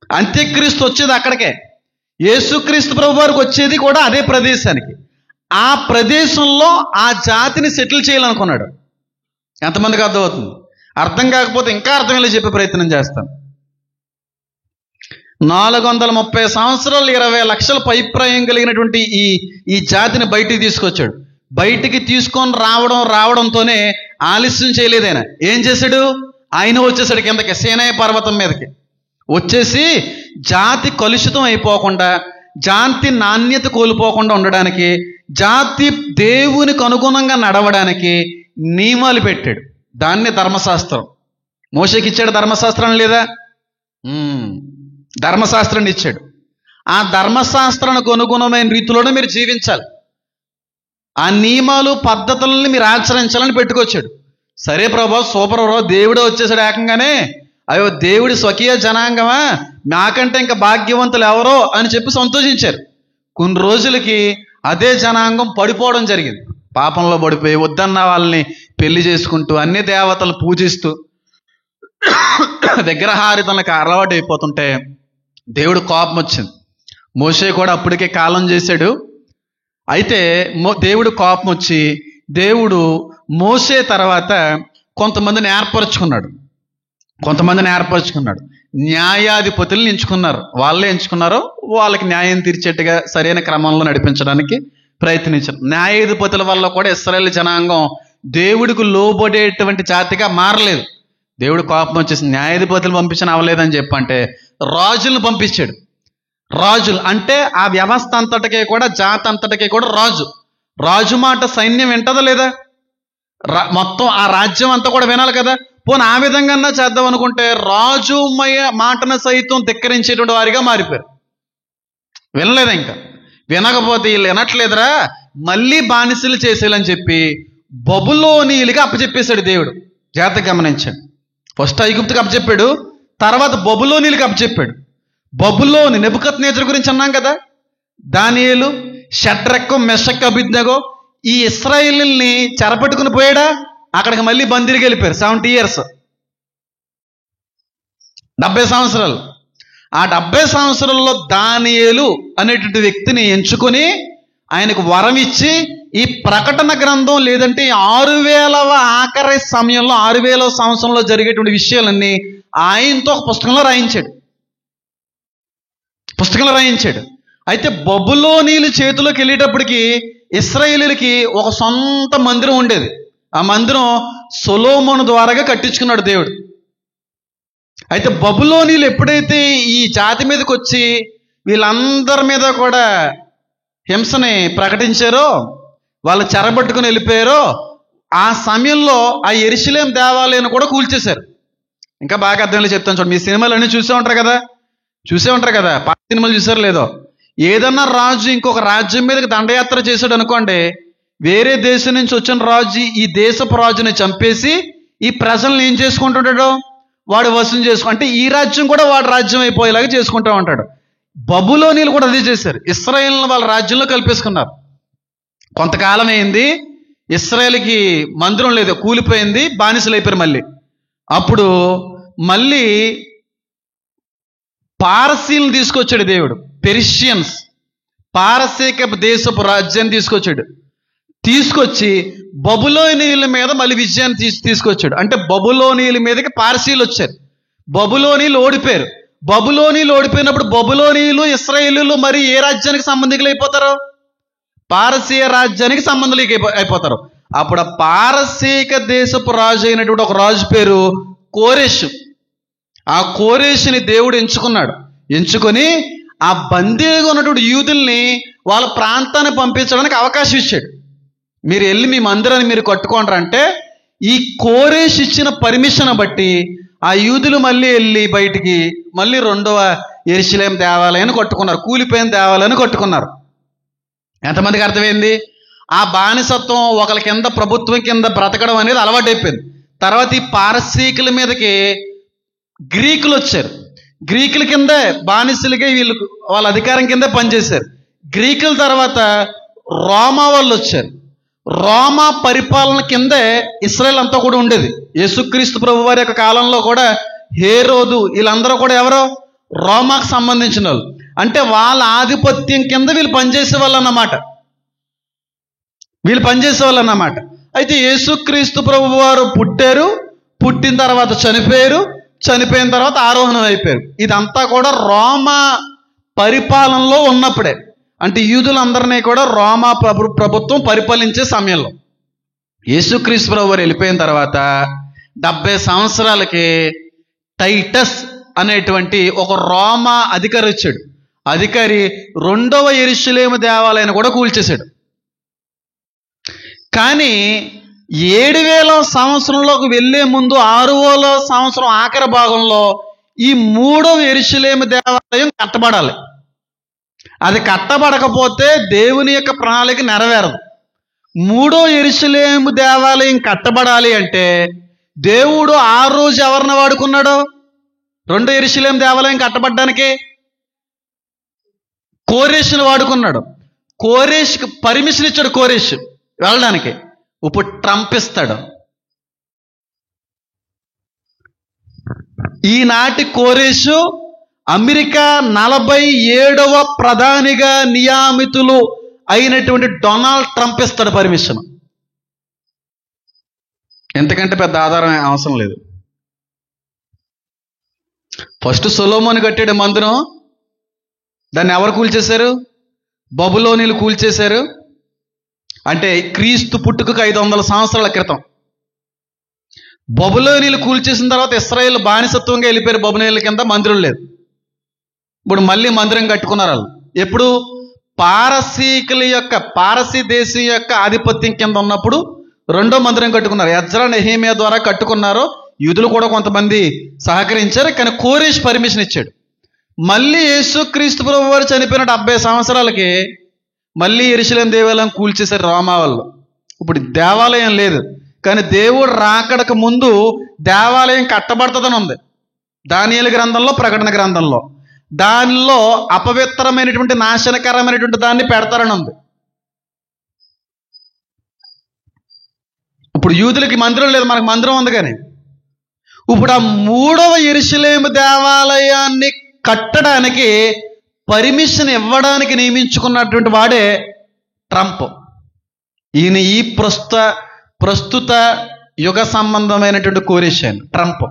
అంత్యక్రీస్తు వచ్చేది అక్కడికే, యేసుక్రీస్తు ప్రభు వారికి వచ్చేది కూడా అదే ప్రదేశానికి. ఆ ప్రదేశంలో ఆ జాతిని సెటిల్ చేయాలనుకున్నాడు. ఎంతమందికి అర్థమవుతుంది? అర్థం కాకపోతే ఇంకా అర్థమయ్యేలా చెప్పే ప్రయత్నం చేస్తాను. 430 సంవత్సరాలు 20 లక్షల పైప్రాయం కలిగినటువంటి ఈ జాతిని బయటికి తీసుకొచ్చాడు. బయటికి తీసుకొని రావడంతోనే ఆలస్యం చేయలేదు ఆయన. ఏం చేశాడు? ఆయన వచ్చేసాడు కిందకి, సీనాయి పర్వతం మీదకి వచ్చేసి జాతి కలుషితం అయిపోకుండా, జాతి నాణ్యత కోల్పోకుండా ఉండడానికి, జాతి దేవునికి అనుగుణంగా నడవడానికి నియమాలు పెట్టాడు. దాన్ని ధర్మశాస్త్రం. మోషేకి ఇచ్చాడు ధర్మశాస్త్రం లేదా? ధర్మశాస్త్రాన్ని ఇచ్చాడు. ఆ ధర్మశాస్త్రానికి అనుగుణమైన రీతిలోనే మీరు జీవించాలి, ఆ నియమాలు పద్ధతులని మీరు ఆచరించాలని పెట్టుకొచ్చాడు. సరే ప్రభా, సూపర్ ప్రభా, దేవుడే వచ్చేసాడు ఏకంగానే. అయ్యో దేవుడి స్వకీయ జనాంగమా, నాకంటే ఇంకా భాగ్యవంతులు ఎవరో అని చెప్పి సంతోషించారు. కొన్ని రోజులకి అదే జనాంగం పడిపోవడం జరిగింది. పాపంలో పడిపోయి వద్దన్న వాళ్ళని పెళ్లి చేసుకుంటూ, అన్ని దేవతలు పూజిస్తూ, విగ్రహారాధనలకు అలవాటు అయిపోతుంటే దేవుడు కోపం వచ్చింది. మోషే కూడా అప్పటికే కాలం చేశాడు. అయితే దేవుడు కోపం వచ్చి, దేవుడు మోషే తర్వాత కొంతమందిని ఏర్పరచుకున్నాడు. కొంతమందిని ఏర్పరచుకున్నాడు. న్యాయాధిపతులను ఎంచుకున్నారు. వాళ్ళే ఎంచుకున్నారు. వాళ్ళకి న్యాయం తీర్చేట్టుగా సరైన క్రమంలో నడిపించడానికి ప్రయత్నించారు. న్యాయాధిపతుల వల్ల కూడా ఇశ్రాయేలు జనాంగం దేవుడికి లోబడేటువంటి జాతిగా మారలేదు. దేవుడు కోపం వచ్చేసి న్యాయాధిపతులు పంపించిన అవ్వలేదని చెప్పంటే రాజులను పంపించాడు. రాజులు అంటే ఆ వ్యవస్థ అంతటికే కూడా, జాతి అంతటికే కూడా రాజు. రాజు మాట సైన్యం వింటదా లేదా? మొత్తం ఆ రాజ్యం అంతా కూడా వినాలి కదా. పోనీ ఆ విధంగా చేద్దాం అనుకుంటే రాజు మాటను సైతం ధిక్కరించేటువంటి వారిగా మారిపోయారు. వినలేదా? ఇంకా వినకపోతే వీళ్ళు వినట్లేదురా, మళ్ళీ బానిసలు చేసేయాలని చెప్పి బబులోనీయులకి అప్పచెప్పేశాడు దేవుడు. జాగ్రత్తగా గమనించండి. ఫస్ట్ ఐగుప్తుకి అప్పచెప్పాడు, తర్వాత బబులోనీయులకి అప్పచెప్పాడు. బబులోని నెబుకద్నెజరు గురించి అన్నాం కదా. దానియేలు, షడ్రకు, మెషక్, అబేద్నెగో ఈ ఇశ్రాయేలుల్ని చెరపట్టుకుని పోయాడా? అక్కడికి మళ్ళీ బందీలుగా వెళ్ళిపోయారు. 70 years, 70 సంవత్సరాలు. ఆ 70 సంవత్సరాల్లో దానియేలు అనేటువంటి వ్యక్తిని ఎంచుకొని ఆయనకు వరం ఇచ్చి ఈ ప్రకటన గ్రంథం లేదంటే 6000వ ఆఖరి సమయంలో 6000వ సంవత్సరంలో జరిగేటువంటి విషయాలన్నీ ఆయనతో ఒక పుస్తకంలో రాయించాడు. అయితే బబులోనీయుల చేతిలోకి వెళ్ళేటప్పటికి ఇశ్రాయేలీయులకి ఒక సొంత మందిరం ఉండేది. ఆ మందిరం సొలొమోను ద్వారాగా కట్టించుకున్నాడు దేవుడు. అయితే బబులోనీయులు ఎప్పుడైతే ఈ జాతి మీదకి వచ్చి వీళ్ళందరి మీద కూడా హింసని ప్రకటించారో, వాళ్ళు చెరబట్టుకుని వెళ్ళిపోయారో, ఆ సమయంలో ఆ యెరూషలేము దేవాలయాన్ని కూడా కూల్చేశారు. ఇంకా బాగా అర్థంలో చెప్తాను చూడండి. మీ సినిమాలు అన్నీ చూసే ఉంటారు కదా. పాత సినిమాలు చూసారో లేదో. ఏదన్నా రాజు ఇంకొక రాజ్యం మీదకి దండయాత్ర చేశాడు అనుకోండి, వేరే దేశం నుంచి వచ్చిన రాజు ఈ దేశపు రాజుని చంపేసి ఈ ప్రజల్ని ఏం చేసుకుంటుంటాడు? వాడు వసూలు అంటే ఈ రాజ్యం కూడా వాడు రాజ్యం అయిపోయేలాగా చేసుకుంటూ ఉంటాడు. బబులోనీయులు కూడా అదే చేశారు. ఇశ్రాయేలును వాళ్ళ రాజ్యంలో కలిపేసుకున్నారు. కొంతకాలం అయింది, ఇశ్రాయేలుకి మందిరం లేదు, కూలిపోయింది, బానిసలు అయిపోయారు. అప్పుడు మళ్ళీ పారసీలను తీసుకొచ్చాడు దేవుడు. పెర్షియన్స్, పారసీక దేశపు రాజ్యాన్ని తీసుకొచ్చి బబులోనీయుల మీద మళ్ళీ విజయాన్ని తీసుకొచ్చాడు. అంటే బబులోనీయుల మీదకి పారసీలు వచ్చారు. బబులోనీయులు ఓడిపోయారు. బబులోనీయులు ఓడిపోయినప్పుడు బబులోనీయులు, ఇశ్రాయేలీయులు మరి ఏ రాజ్యానికి సంబంధికులు అయిపోతారు? పారసీయ రాజ్యానికి సంబంధికులు అయిపోతారు. అప్పుడు ఆ పారసీక దేశపు రాజు అయినటువంటి ఒక రాజు పేరు కోరెషు. ఆ కోరెషుని దేవుడు ఎంచుకొని ఆ బందీగా ఉన్నటువంటి యూదుల్ని వాళ్ళ ప్రాంతాన్ని పంపించడానికి అవకాశం ఇచ్చాడు. మీరు వెళ్ళి మీ మందిరాన్ని మీరు కట్టుకోండి అంటే, ఈ కోరెషు ఇచ్చిన పర్మిషన్ బట్టి ఆ యూదులు మళ్ళీ వెళ్ళి బయటికి మళ్ళీ రెండవ యెరూషలేము దేవాలయాన్ని కట్టుకున్నారు. కూలిపోయిన దేవాలయాన్ని కట్టుకున్నారు. ఎంతమందికి అర్థమైంది? ఆ బానిసత్వం ఒకరి కింద, ప్రభుత్వం కింద బ్రతకడం అనేది అలవాటు అయిపోయింది. తర్వాత ఈ పారసీకుల మీదకి గ్రీకులు వచ్చారు. గ్రీకుల కిందే బానిసలుగా వాళ్ళ అధికారం కిందే పనిచేశారు. గ్రీకుల తర్వాత రోమా వాళ్ళు వచ్చారు. రోమా పరిపాలన కిందే ఇశ్రాయేల్ అంతా కూడా ఉండేది. యేసుక్రీస్తు ప్రభు వారి యొక్క కాలంలో కూడా హేరోదు వీళ్ళందరూ కూడా ఎవరో రోమాకు సంబంధించిన వాళ్ళు. అంటే వాళ్ళ ఆధిపత్యం కింద వీళ్ళు పనిచేసే వాళ్ళు అన్నమాట. అయితే యేసుక్రీస్తు ప్రభు వారు పుట్టిన తర్వాత చనిపోయిన తర్వాత ఆరోహణం అయిపోయారు. ఇదంతా కూడా రోమా పరిపాలనలో ఉన్నప్పుడే, అంటే యూదులందరినీ కూడా రోమా ప్రభుత్వం పరిపాలించే సమయంలో. యేసుక్రీస్తు ప్రభు వారు వెళ్ళిపోయిన తర్వాత 70 సంవత్సరాలకి టైటస్ అనేటువంటి ఒక రోమా అధికారి వచ్చాడు. అధికారి రెండవ యెరూషలేము దేవాలయాన్ని కూడా కూల్చేశాడు. కానీ 7000 సంవత్సరంలోకి వెళ్లే ముందు 6వ సంవత్సరం ఆఖరి భాగంలో ఈ 3వ యెరూషలేము దేవాలయం కట్టబడాలి. అది కట్టబడకపోతే దేవుని యొక్క ప్రణాళిక నెరవేరదు. 3వ యెరూషలేము దేవాలయం కట్టబడాలి అంటే దేవుడు ఆ రోజు ఎవరిని వాడుకున్నాడు? 2వ యెరూషలేము దేవాలయం కట్టబడడానికి కోరెషుని వాడుకున్నాడు. కోరెషుకి పర్మిషన్ ఇచ్చాడు కోరెషు వెళ్ళడానికి. ఇప్పుడు ట్రంప్ ఇస్తాడు. ఈనాటి కోరెషు అమెరికా 47వ ప్రధానిగా నియామితులు అయినటువంటి డొనాల్డ్ ట్రంప్ ఇస్తాడు పర్మిషన్. ఎంతకంటే పెద్ద ఆధారం అవసరం లేదు. ఫస్ట్ సొలొమోను కట్టాడు మందిరం. దాన్ని ఎవరు కూల్చేశారు? బబులోనీలు కూల్చేశారు. అంటే క్రీస్తు పుట్టుకకు 500 సంవత్సరాల క్రితం బబులోనీలు కూల్చేసిన తర్వాత ఇశ్రాయేల్ బానిసత్వంగా వెళ్ళిపోయారు. బబులోనీల కింద మందిరం లేదు. ఇప్పుడు మళ్ళీ మందిరం కట్టుకున్నారు వాళ్ళు. ఎప్పుడు? పారసీ దేశం యొక్క ఆధిపత్యం కింద ఉన్నప్పుడు రెండో మందిరం కట్టుకున్నారు. ఎజ్రా నెహెమియా ద్వారా కట్టుకున్నారు. యూదులు కూడా కొంతమంది సహకరించారు. కానీ కోరేష్ పర్మిషన్ ఇచ్చాడు. మళ్ళీ యేసుక్రీస్తు ప్రభువు వారు చనిపోయిన 70 సంవత్సరాలకి మళ్ళీ యెరూషలేము దేవాలయం కూల్చేశారు రోమా వాళ్ళు. ఇప్పుడు దేవాలయం లేదు. కానీ దేవుడు రాకడకు ముందు దేవాలయం కట్టబడుతుందని ఉంది దానియేలు గ్రంథంలో, ప్రకటన గ్రంథంలో. దానిలో అపవిత్రమైనటువంటి నాశనకరమైనటువంటి దాన్ని పెడతారని ఉంది. ఇప్పుడు యూదులకి మందిరం లేదు, మనకు మందిరం ఉంది. కానీ ఇప్పుడు ఆ 3వ యెరూషలేము దేవాలయాన్ని కట్టడానికి పర్మిషన్ ఇవ్వడానికి నియమించుకున్నటువంటి వాడే ట్రంప్. ఈయన ఈ ప్రస్తుత యుగ సంబంధమైనటువంటి కోరేష్ ఆయన ట్రంప్.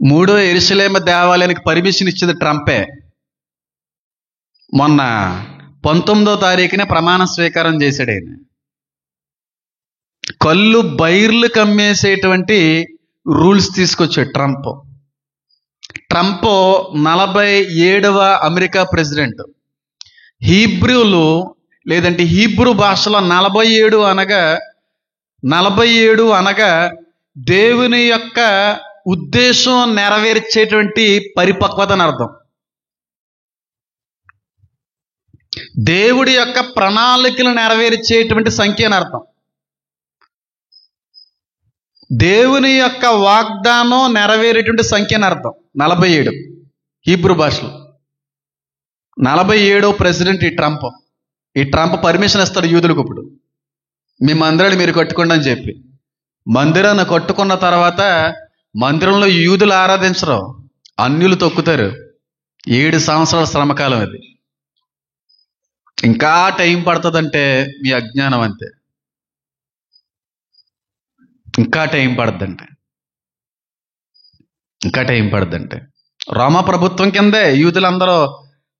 మూడో యెరూషలేము దేవాలయానికి పర్మిషన్ ఇచ్చేది ట్రంపే. మొన్న 19వ తారీఖునే ప్రమాణ స్వీకారం చేశాడు ఆయన. కళ్ళు బైర్లు కమ్మేసేటువంటి రూల్స్ తీసుకొచ్చాడు ట్రంప్. 47వ అమెరికా ప్రెసిడెంట్. హీబ్రూలు లేదంటే హీబ్రూ భాషలో 47 అనగా దేవుని యొక్క ఉద్దేశం నెరవేర్చేటువంటి పరిపక్వత అని అర్థం. దేవుడి యొక్క ప్రణాళికలు నెరవేర్చేటువంటి సంఖ్య అని అర్థం. దేవుని యొక్క వాగ్దానం నెరవేరేటువంటి సంఖ్య అని అర్థం 47 హీబ్రూ భాషలో. 47వ ప్రెసిడెంట్ ఈ ట్రంప్ పర్మిషన్ ఇస్తాడు యూదులకు. ఇప్పుడు మీ మందిరాలు మీరు కట్టుకోండి అని చెప్పి మందిరాన్ని కట్టుకున్న తర్వాత మందిరంలో యూదులు ఆరాధించరు, అన్యులు తొక్కుతారు. 7 సంవత్సరాల శ్రమకాలం అది. ఇంకా టైం పడుతుందంటే మీ అజ్ఞానం అంతే. ఇంకా టైం పడుద్దంటే రోమా ప్రభుత్వం కిందే యూదులందరూ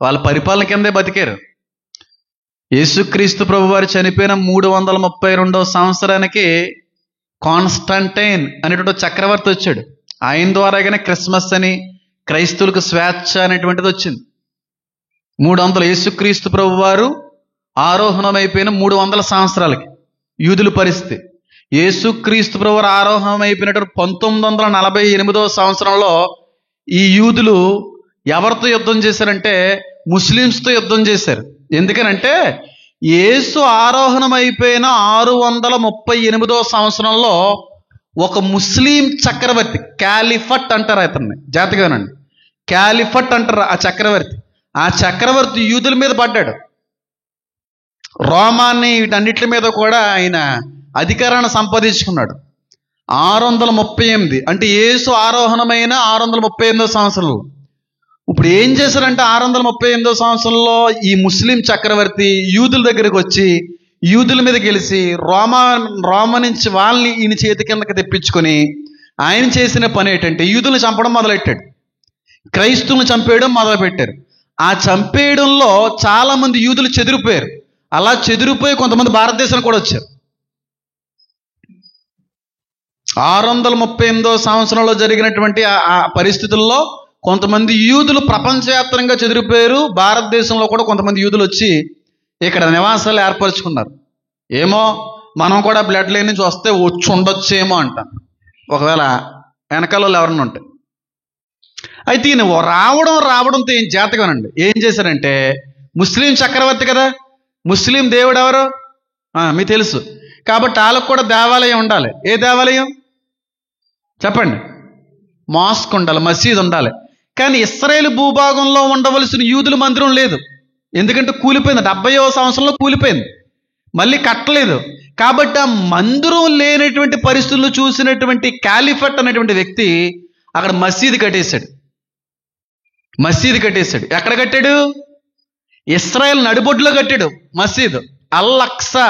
వాళ్ళ పరిపాలన కిందే బతికారు. యేసుక్రీస్తు ప్రభు వారు చనిపోయిన 332వ సంవత్సరానికి కాన్స్టంటైన్ అనేటువంటి చక్రవర్తి వచ్చాడు. ఆయన ద్వారాగానే క్రిస్మస్ అని, క్రైస్తవులకు స్వేచ్ఛ అనేటువంటిది వచ్చింది. 300 యేసుక్రీస్తు ప్రభు వారు ఆరోహణమైపోయిన 300 సంవత్సరాలకి యూదుల పరిస్థితి. యేసుక్రీస్తు ప్రభు వారు ఆరోహణం అయిపోయినటువంటి 1948వ సంవత్సరంలో ఈ యూదులు ఎవరితో యుద్ధం చేశారంటే ముస్లిమ్స్తో యుద్ధం చేశారు. ఎందుకనంటే యేసు ఆరోహణం అయిపోయిన 638వ సంవత్సరంలో ఒక ముస్లిం చక్రవర్తి, క్యాలిఫట్ అంటారు అతన్ని, జాతిగానండి క్యాలిఫట్ అంటారు ఆ చక్రవర్తి యూదుల మీద పడ్డాడు. రోమాన్ని వీటన్నిటి మీద కూడా ఆయన అధికారాన్ని సంపాదించుకున్నాడు. 638 అంటే యేసు ఆరోహణమైన 638వ సంవత్సరంలో. ఇప్పుడు ఏం చేశారంటే 638వ సంవత్సరంలో ఈ ముస్లిం చక్రవర్తి యూదుల దగ్గరికి వచ్చి యూదుల మీద గెలిచి రోమ నుంచి వాళ్ళని ఈయన చేతి కిందకి తెప్పించుకొని ఆయన చేసిన పని ఏంటంటే యూదుల్ని చంపడం మొదలెట్టాడు. క్రైస్తవులను చంపేయడం మొదలుపెట్టారు. ఆ చంపేయడంలో చాలా మంది యూదులు చెదిరిపోయారు. అలా చెదిరిపోయి కొంతమంది భారతదేశానికి కూడా వచ్చారు. 638వ సంవత్సరంలో జరిగినటువంటి ఆ పరిస్థితుల్లో కొంతమంది యూదులు ప్రపంచవ్యాప్తంగా చెదిరిపోయారు. భారతదేశంలో కూడా కొంతమంది యూదులు వచ్చి ఇక్కడ నివాసాలు ఏర్పరచుకున్నారు. ఏమో మనం కూడా బ్లడ్ లైన్ నుంచి వచ్చి ఉండొచ్చేమో అంట, ఒకవేళ వెనకాల ఎవరన్నా ఉంటే. అయితే ఈయన రావడంతో ఏం జాతకమనండి, ఏం చేశారంటే ముస్లిం చక్రవర్తి కదా, ముస్లిం దేవుడు ఎవరు మీకు తెలుసు కాబట్టి వాళ్ళకు కూడా దేవాలయం ఉండాలి. ఏ దేవాలయం చెప్పండి? మాస్క్ ఉండాలి, మసీద్ ఉండాలి. కానీ ఇశ్రాయేలు భూభాగంలో ఉండవలసిన యూదుల మందిరం లేదు. ఎందుకంటే కూలిపోయింది, 70వ సంవత్సరంలో కూలిపోయింది, మళ్ళీ కట్టలేదు. కాబట్టి ఆ మందిరం లేనటువంటి పరిస్థితుల్లో చూసినటువంటి క్యాలిఫట్ అనేటువంటి వ్యక్తి అక్కడ మసీదు కట్టేశాడు. ఎక్కడ కట్టాడు? ఇశ్రాయేల్ నడిబొడ్డులో కట్టాడు మసీదు. అల్ అక్సా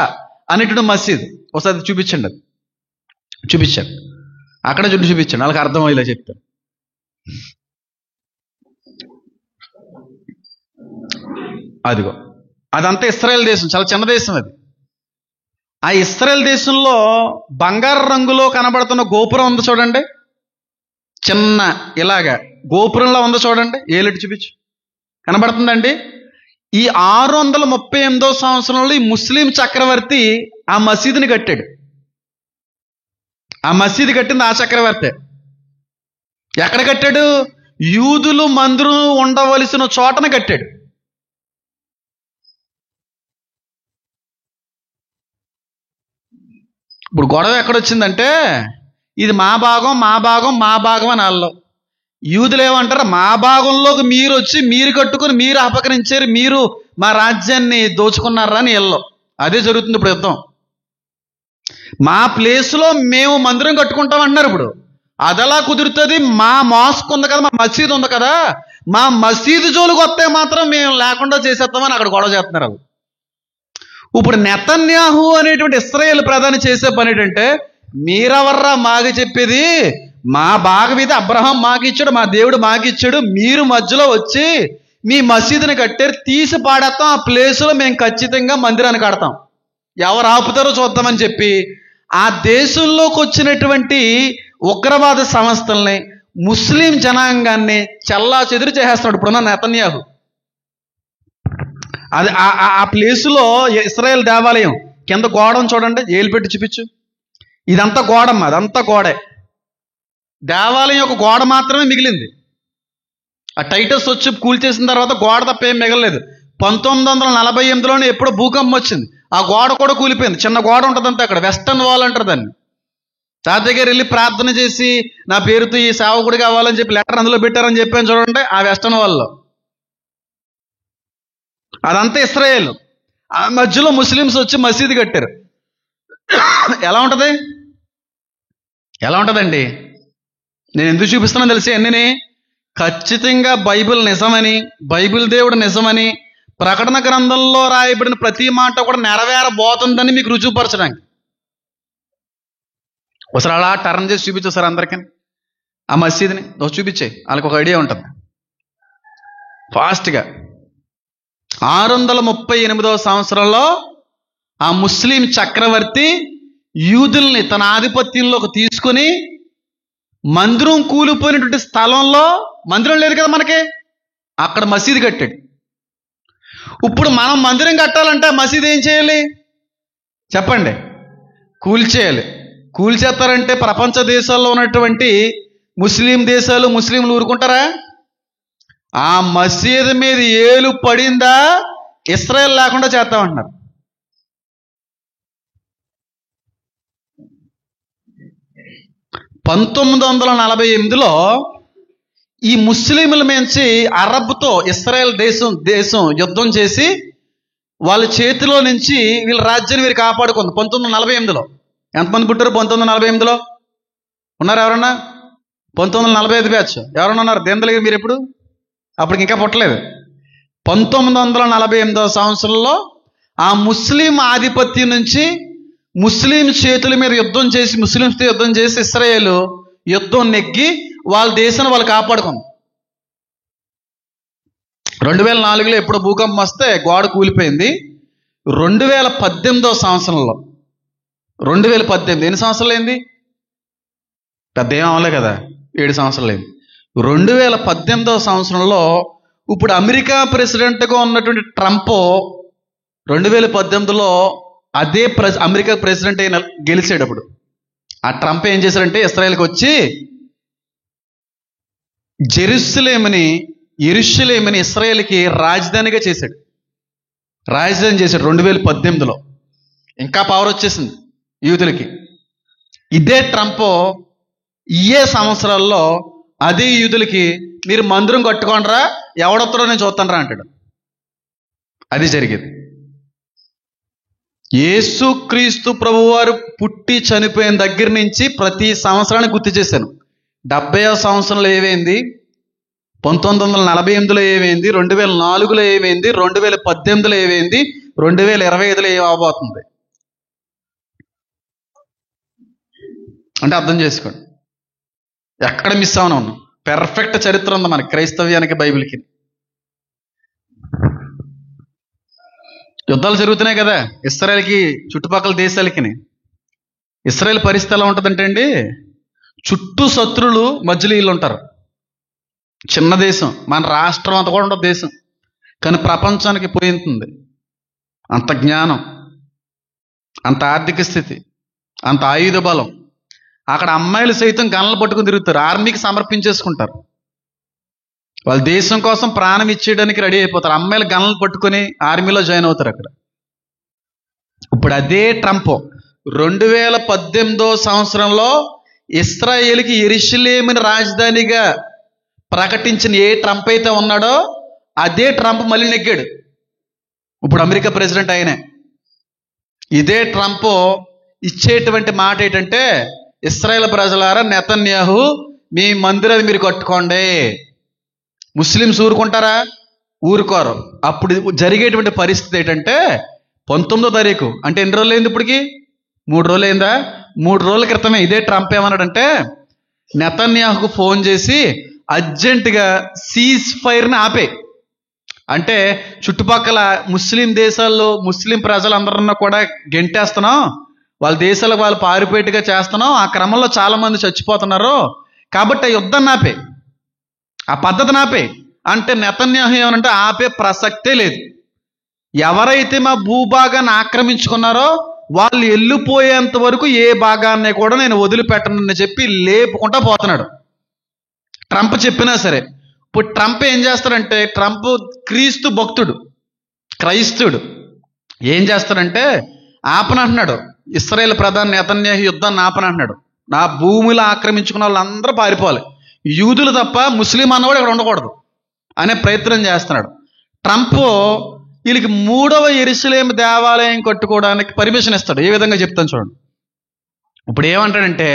అనేటువంటి మసీదు. ఒకసారి చూపించండి. చూపించాను, అక్కడ చూపించాను, వాళ్ళకి అర్థమయ్యేలా చెప్తాను. అదిగో అదంతా ఇశ్రాయేల్ దేశం, చాలా చిన్న దేశం అది. ఆ ఇశ్రాయేల్ దేశంలో బంగారు రంగులో కనబడుతున్న గోపురం ఉంది చూడండి, చిన్న ఇలాగా గోపురంలో ఉందో చూడండి, ఏలెట్టు చూపించు, కనబడుతుందండి. ఈ 638వ సంవత్సరంలో ఈ ముస్లిం చక్రవర్తి ఆ మసీదుని కట్టాడు. ఆ మసీదు కట్టింది ఆ చక్రవర్తి. ఎక్కడ కట్టాడు? యూదులు మందిరం ఉండవలసిన చోటన కట్టాడు. ఇప్పుడు గొడవ ఎక్కడొచ్చిందంటే, ఇది మా భాగం మా భాగం మా భాగం అని వాళ్ళు. యూదులు ఏమంటారు? మా భాగంలోకి మీరు వచ్చి మీరు కట్టుకుని మీరు అపకరించారు, మీరు మా రాజ్యాన్ని దోచుకున్నారా అని వీళ్ళు. అదే జరుగుతుంది ఇప్పుడు యుద్ధం. మా ప్లేస్లో మేము మందిరం కట్టుకుంటాం అంటున్నారు. ఇప్పుడు అదలా కుదురుతుంది? మా మాస్క్ ఉంది కదా, మా మసీదు ఉంది కదా, మా మసీదు జోలికి వస్తే మాత్రం మేము లేకుండా చేసేస్తామని అక్కడ గొడవ చేస్తున్నారు వాళ్ళు. ఇప్పుడు నెతన్యాహు అనేటువంటి ఇశ్రాయేల్ ప్రధాని చేసే పని ఏంటంటే, మీరెవర్రా మాకు చెప్పేది? మా భాగం ఇది అబ్రహాం మాకు ఇచ్చాడు, మా దేవుడు మాకు ఇచ్చాడు, మీరు మధ్యలో వచ్చి మీ మసీదుని కట్టారు, తీసి పాడేస్తాం, ఆ ప్లేసులో మేము ఖచ్చితంగా మందిరాన్ని కడతాం, ఎవరు ఆపుతారో చూద్దామని చెప్పి ఆ దేశంలోకి వచ్చినటువంటి ఉగ్రవాద సంస్థల్ని, ముస్లిం జనాంగాన్ని చెల్లా చెదురు చేసేస్తున్నాడు ఇప్పుడున్న నెతన్యాహు. అది ఆ ప్లేసులో ఇశ్రాయేల్ దేవాలయం కింద గోడను చూడండి, ఏలు పెట్టి చూపించు. ఇదంతా గోడమ్మ, అదంతా గోడే. దేవాలయం ఒక గోడ మాత్రమే మిగిలింది. ఆ టైటస్ వచ్చి కూల్చేసిన తర్వాత గోడ తప్ప ఏం మిగలలేదు. 1948లోనే ఎప్పుడో భూకంపం వచ్చింది, ఆ గోడ కూడా కూలిపోయింది. చిన్న గోడ ఉంటుందంటే అక్కడ వెస్టర్న్ వాల్ అంటారు దాన్ని. తాత దగ్గర వెళ్ళి ప్రార్థన చేసి నా పేరుతో ఈ సేవకుడు కావాలని చెప్పి లెటర్ అందులో పెట్టారని చెప్పాను చూడండి, ఆ వెస్టర్న్ వాల్లో. అదంతా ఇశ్రాయేల్. ఆ మధ్యలో ముస్లిమ్స్ వచ్చి మసీదు కట్టారు. ఎలా ఉంటుంది? ఎలా ఉంటుందండి? నేను ఎందుకు చూపిస్తున్నాను తెలిసి అన్నీ? ఖచ్చితంగా బైబిల్ నిజమని, బైబిల్ దేవుడు నిజమని, ప్రకటన గ్రంథంలో రాయబడిన ప్రతి మాట కూడా నెరవేరబోతుందని మీకు రుజువుపరచడానికి. ఒకసారి అలా టర్న్ చేసి చూపించు సార్ అందరికీ ఆ మసీదుని. ఒక చూపించే, వాళ్ళకి ఒక ఐడియా ఉంటుంది ఫాస్ట్గా. 638వ సంవత్సరంలో ఆ ముస్లిం చక్రవర్తి యూదుల్ని తన ఆధిపత్యంలోకి తీసుకుని మందిరం కూలిపోయినటువంటి స్థలంలో, మందిరం లేదు కదా మనకి, అక్కడ మసీదు కట్టాడు. ఇప్పుడు మనం మందిరం కట్టాలంటే మసీదు ఏం చేయాలి చెప్పండి? కూల్చేయాలి. కూల్చేస్తారంటే ప్రపంచ దేశాల్లో ఉన్నటువంటి ముస్లిం దేశాలు, ముస్లింలు ఊరుకుంటారా? ఆ మసీదు మీద ఏలు పడిందా ఇశ్రాయేల్ లేకుండా చేస్తామంటున్నారు. పంతొమ్మిది 1948లో ఈ ముస్లింల నుంచి అరబ్తో ఇశ్రాయేల్ దేశం యుద్ధం చేసి వాళ్ళ చేతిలో నుంచి వీళ్ళ రాజ్యాన్ని వీరు కాపాడుకుంది 1948లో. ఎంతమంది పుట్టారు 1948లో? ఉన్నారు ఎవరన్నా? 1945 బ్యాచ్ ఎవరన్నా ఉన్నారు? దేందలగిరి మీరు ఎప్పుడు? అప్పటికి ఇంకా పుట్టలేదు. 1948వ సంవత్సరంలో ఆ ముస్లిం ఆధిపత్యం నుంచి ముస్లిం చేతుల మీద యుద్ధం చేసి, ముస్లింస్తో యుద్ధం చేసి ఇశ్రాయేలు యుద్ధం నెగ్గి వాళ్ళ దేశాన్ని వాళ్ళు కాపాడుకుంది. 2004లో ఎప్పుడు భూకంపం వస్తే గోడ కూలిపోయింది. 2018వ సంవత్సరంలో, 2018 ఎన్ని సంవత్సరాలు అయింది? పెద్ద ఏం అవ్వలే కదా, 7 సంవత్సరాలు అయింది. 2018వ సంవత్సరంలో ఇప్పుడు అమెరికా ప్రెసిడెంట్గా ఉన్నటువంటి ట్రంప్ 2018లో అదే అమెరికా ప్రెసిడెంట్ అయిన గెలిచాడు. అప్పుడు ఆ ట్రంప్ ఏం చేశాడంటే ఇశ్రాయేల్కి వచ్చి యెరూషలేముని ఇశ్రాయేల్కి రాజధానిగా చేశాడు. రాజధాని చేశాడు 2018లో. ఇంకా పవర్ వచ్చేసింది యూదులకి. ఇదే ట్రంప్ ఇయే సంవత్సరాల్లో అదే యూదులకి మీరు మందిరం కట్టుకోండిరా, ఎవడొస్తాడో నేను చూస్తాను రా అంటాడు. అది జరిగేది. యేసుక్రీస్తు ప్రభువారు పుట్టి చనిపోయిన దగ్గర నుంచి ప్రతి సంవత్సరాన్ని గుర్తు చేశాను. 70వ సంవత్సరంలో ఏమైంది, 1948లో ఏమైంది, 2004లో ఏమైంది, 2018లో ఏమైంది, 2025లో ఏమవబోతుంది. అంటే అర్థం చేసుకోండి, ఎక్కడ మిస్ అవునా ఉన్నాం. పెర్ఫెక్ట్ చరిత్ర ఉంది మనకి, క్రైస్తవ్యానికి బైబిల్కి. యుద్ధాలు జరుగుతున్నాయి కదా ఇస్రాయేల్కి చుట్టుపక్కల దేశాలకి. ఇస్రాయేల్ పరిస్థితి ఎలా ఉంటుందంటే అండి, చుట్టూ శత్రులు, మధ్యలో వీళ్ళు ఉంటారు. చిన్న దేశం, మన రాష్ట్రం అంత కూడా ఉండదు దేశం, కానీ ప్రపంచానికి పోయింది. అంత జ్ఞానం, అంత ఆర్థిక స్థితి, అంత ఆయుధ బలం. అక్కడ అమ్మాయిలు సైతం గన్లు పట్టుకుని తిరుగుతారు, ఆర్మీకి సమర్పించేసుకుంటారు. వాళ్ళ దేశం కోసం ప్రాణం ఇచ్చేయడానికి రెడీ అయిపోతారు. అమ్మాయిలు గన్లు పట్టుకొని ఆర్మీలో జాయిన్ అవుతారు అక్కడ. ఇప్పుడు అదే ట్రంప్ 2018 సంవత్సరంలో ఇస్రాయేల్కి యెరూషలేముని రాజధానిగా ప్రకటించిన ఏ ట్రంప్ అయితే ఉన్నాడో అదే ట్రంప్ మళ్ళీ నెగ్గాడు. ఇప్పుడు అమెరికా ప్రెసిడెంట్ ఆయనే. ఇదే ట్రంప్ ఇచ్చేటువంటి మాట ఏంటంటే, ఇశ్రాయేల్ ప్రజలారా, నెతన్యాహు మీ మందిరాన్ని మీరు కట్టుకోండి. ముస్లింస్ ఊరుకుంటారా? ఊరుకోరు. అప్పుడు జరిగేటువంటి పరిస్థితి ఏంటంటే, 19వ తారీఖు అంటే ఎన్ని రోజులు అయింది ఇప్పటికి? 3 రోజులు అయిందా? 3 రోజుల క్రితమే ఇదే ట్రంప్ ఏమన్నాడంటే, నెతన్యాహుకు ఫోన్ చేసి అర్జెంటుగా సీజ్ ఫైర్ని ఆపే. అంటే చుట్టుపక్కల ముస్లిం దేశాల్లో ముస్లిం ప్రజలందరన్నా కూడా గెంటేస్తున్నాం, వాళ్ళ దేశాలకు వాళ్ళు పారిపోయేట్టుగా చేస్తున్నాం, ఆ క్రమంలో చాలా మంది చచ్చిపోతున్నారు, కాబట్టి ఆ యుద్ధం ఆపే, ఆ పద్ధతి ఆపే అంటే నెతన్యాహు ఏమనంటే ఆపే ప్రసక్తే లేదు. ఎవరైతే మా భూభాగాన్ని ఆక్రమించుకున్నారో వాళ్ళు వెళ్ళిపోయేంత వరకు ఏ భాగాన్ని కూడా నేను వదిలిపెట్టనని చెప్పి లేపుకుంటా పోతున్నాడు. ట్రంప్ చెప్పినా సరే. ఇప్పుడు ట్రంప్ ఏం చేస్తాడంటే, ట్రంప్ క్రీస్తు భక్తుడు, క్రైస్తవుడు. ఏం చేస్తాడంటే ఆపనంటున్నాడు, ఇశ్రాయేల్ ప్రధాని నెతన్యాహు యుద్ధాన్ని ఆపనంటున్నాడు. నా భూమిలో ఆక్రమించుకున్న వాళ్ళందరూ పారిపోవాలి, యూదులు తప్ప ముస్లిం అన్నవాడు ఇక్కడ ఉండకూడదు అనే ప్రయత్నం చేస్తున్నాడు. ట్రంప్ వీళ్ళకి 3వ యెరూషలేము దేవాలయం కట్టుకోవడానికి పర్మిషన్ ఇస్తాడు. ఏ విధంగా చెప్తాను చూడండి. ఇప్పుడు ఏమంటాడంటే,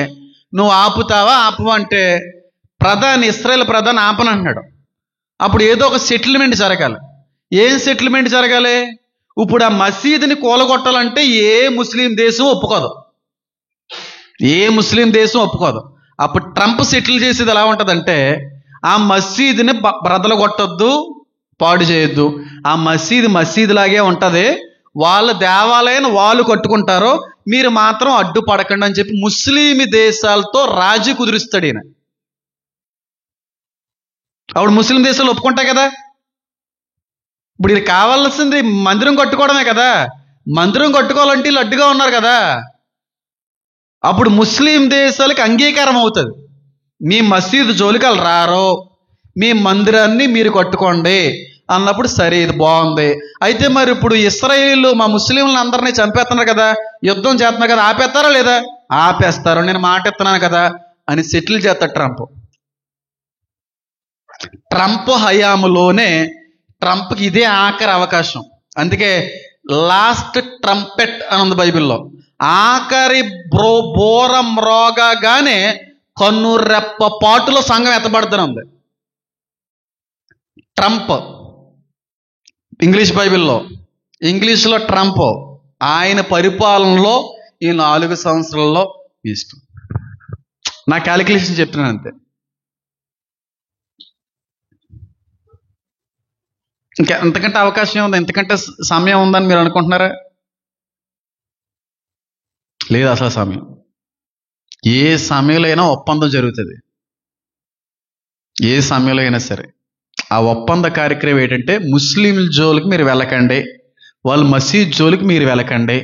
నువ్వు ఆపుతావా ఆపవా అంటే, ఇశ్రాయేల్ ప్రధాని ఆపనంటున్నాడు. అప్పుడు ఏదో ఒక సెటిల్మెంట్ జరగాలి. ఏం సెటిల్మెంట్ జరగాలి? ఇప్పుడు ఆ మసీదుని కూలగొట్టాలంటే ఏ ముస్లిం దేశం ఒప్పుకోదు, ఏ ముస్లిం దేశం ఒప్పుకోదు. అప్పుడు ట్రంప్ సెటిల్ చేసేది ఎలా ఉంటుందంటే, ఆ మసీదుని బ్రదలు కొట్టొద్దు, పాడు చేయొద్దు, ఆ మసీదు లాగే ఉంటుంది, వాళ్ళ దేవాలయాన్ని వాళ్ళు కట్టుకుంటారు, మీరు మాత్రం అడ్డుపడకండి అని చెప్పి ముస్లిం దేశాలతో రాజీ కుదురుస్తాడు ఈయన. అప్పుడు ముస్లిం దేశాలు ఒప్పుకుంటాయి కదా. ఇప్పుడు ఇది కావాల్సింది మందిరం కట్టుకోవడమే కదా. మందిరం కట్టుకోవాలంటే వీళ్ళు అడ్డుగా ఉన్నారు కదా. అప్పుడు ముస్లిం దేశాలకు అంగీకారం అవుతుంది, మీ మసీదు జోలికి వాళ్ళు రారో, మీ మందిరాన్ని మీరు కట్టుకోండి అన్నప్పుడు సరే ఇది బాగుంది. అయితే మరి ఇప్పుడు ఇశ్రాయేలు మా ముస్లింలను అందరినీ చంపేస్తున్నారు కదా, యుద్ధం చేస్తున్నారు కదా, ఆపేస్తారా లేదా? ఆపేస్తారు, నేను మాట ఇస్తున్నాను కదా అని సెటిల్ చేస్తాడు ట్రంప్. ట్రంప్ హయాములోనే ట్రంప్కి ఇదే ఆఖరి అవకాశం. అందుకే లాస్ట్ ట్రంపెట్ అని ఉంది బైబిల్లో. ఆఖరి బోరం రోగానే కన్నురెప్ప పాటులో సంఘం ఎత్తబడుతుంది. ట్రంప్ ఇంగ్లీష్ బైబిల్లో, ఇంగ్లీష్లో ట్రంప్ ఆయన పరిపాలనలో ఈ 4 సంవత్సరాల్లో ఇష్టం. నా క్యాలిక్యులేషన్ చెప్తున్నాను అంతే. ఇంకా ఎంతకంటే అవకాశం ఉంది, ఎంతకంటే సమయం ఉందని మీరు అనుకుంటున్నారా? లేదు అసలు సమయం. ఏ సమయంలో అయినా ఒప్పందం జరుగుతుంది, ఏ సమయంలో అయినా సరే. ఆ ఒప్పంద కార్యక్రమం ఏంటంటే, ముస్లింల జోలికి మీరు వెళ్ళకండి, వాళ్ళు మసీద్ జోలికి మీరు వెళ్ళకండి,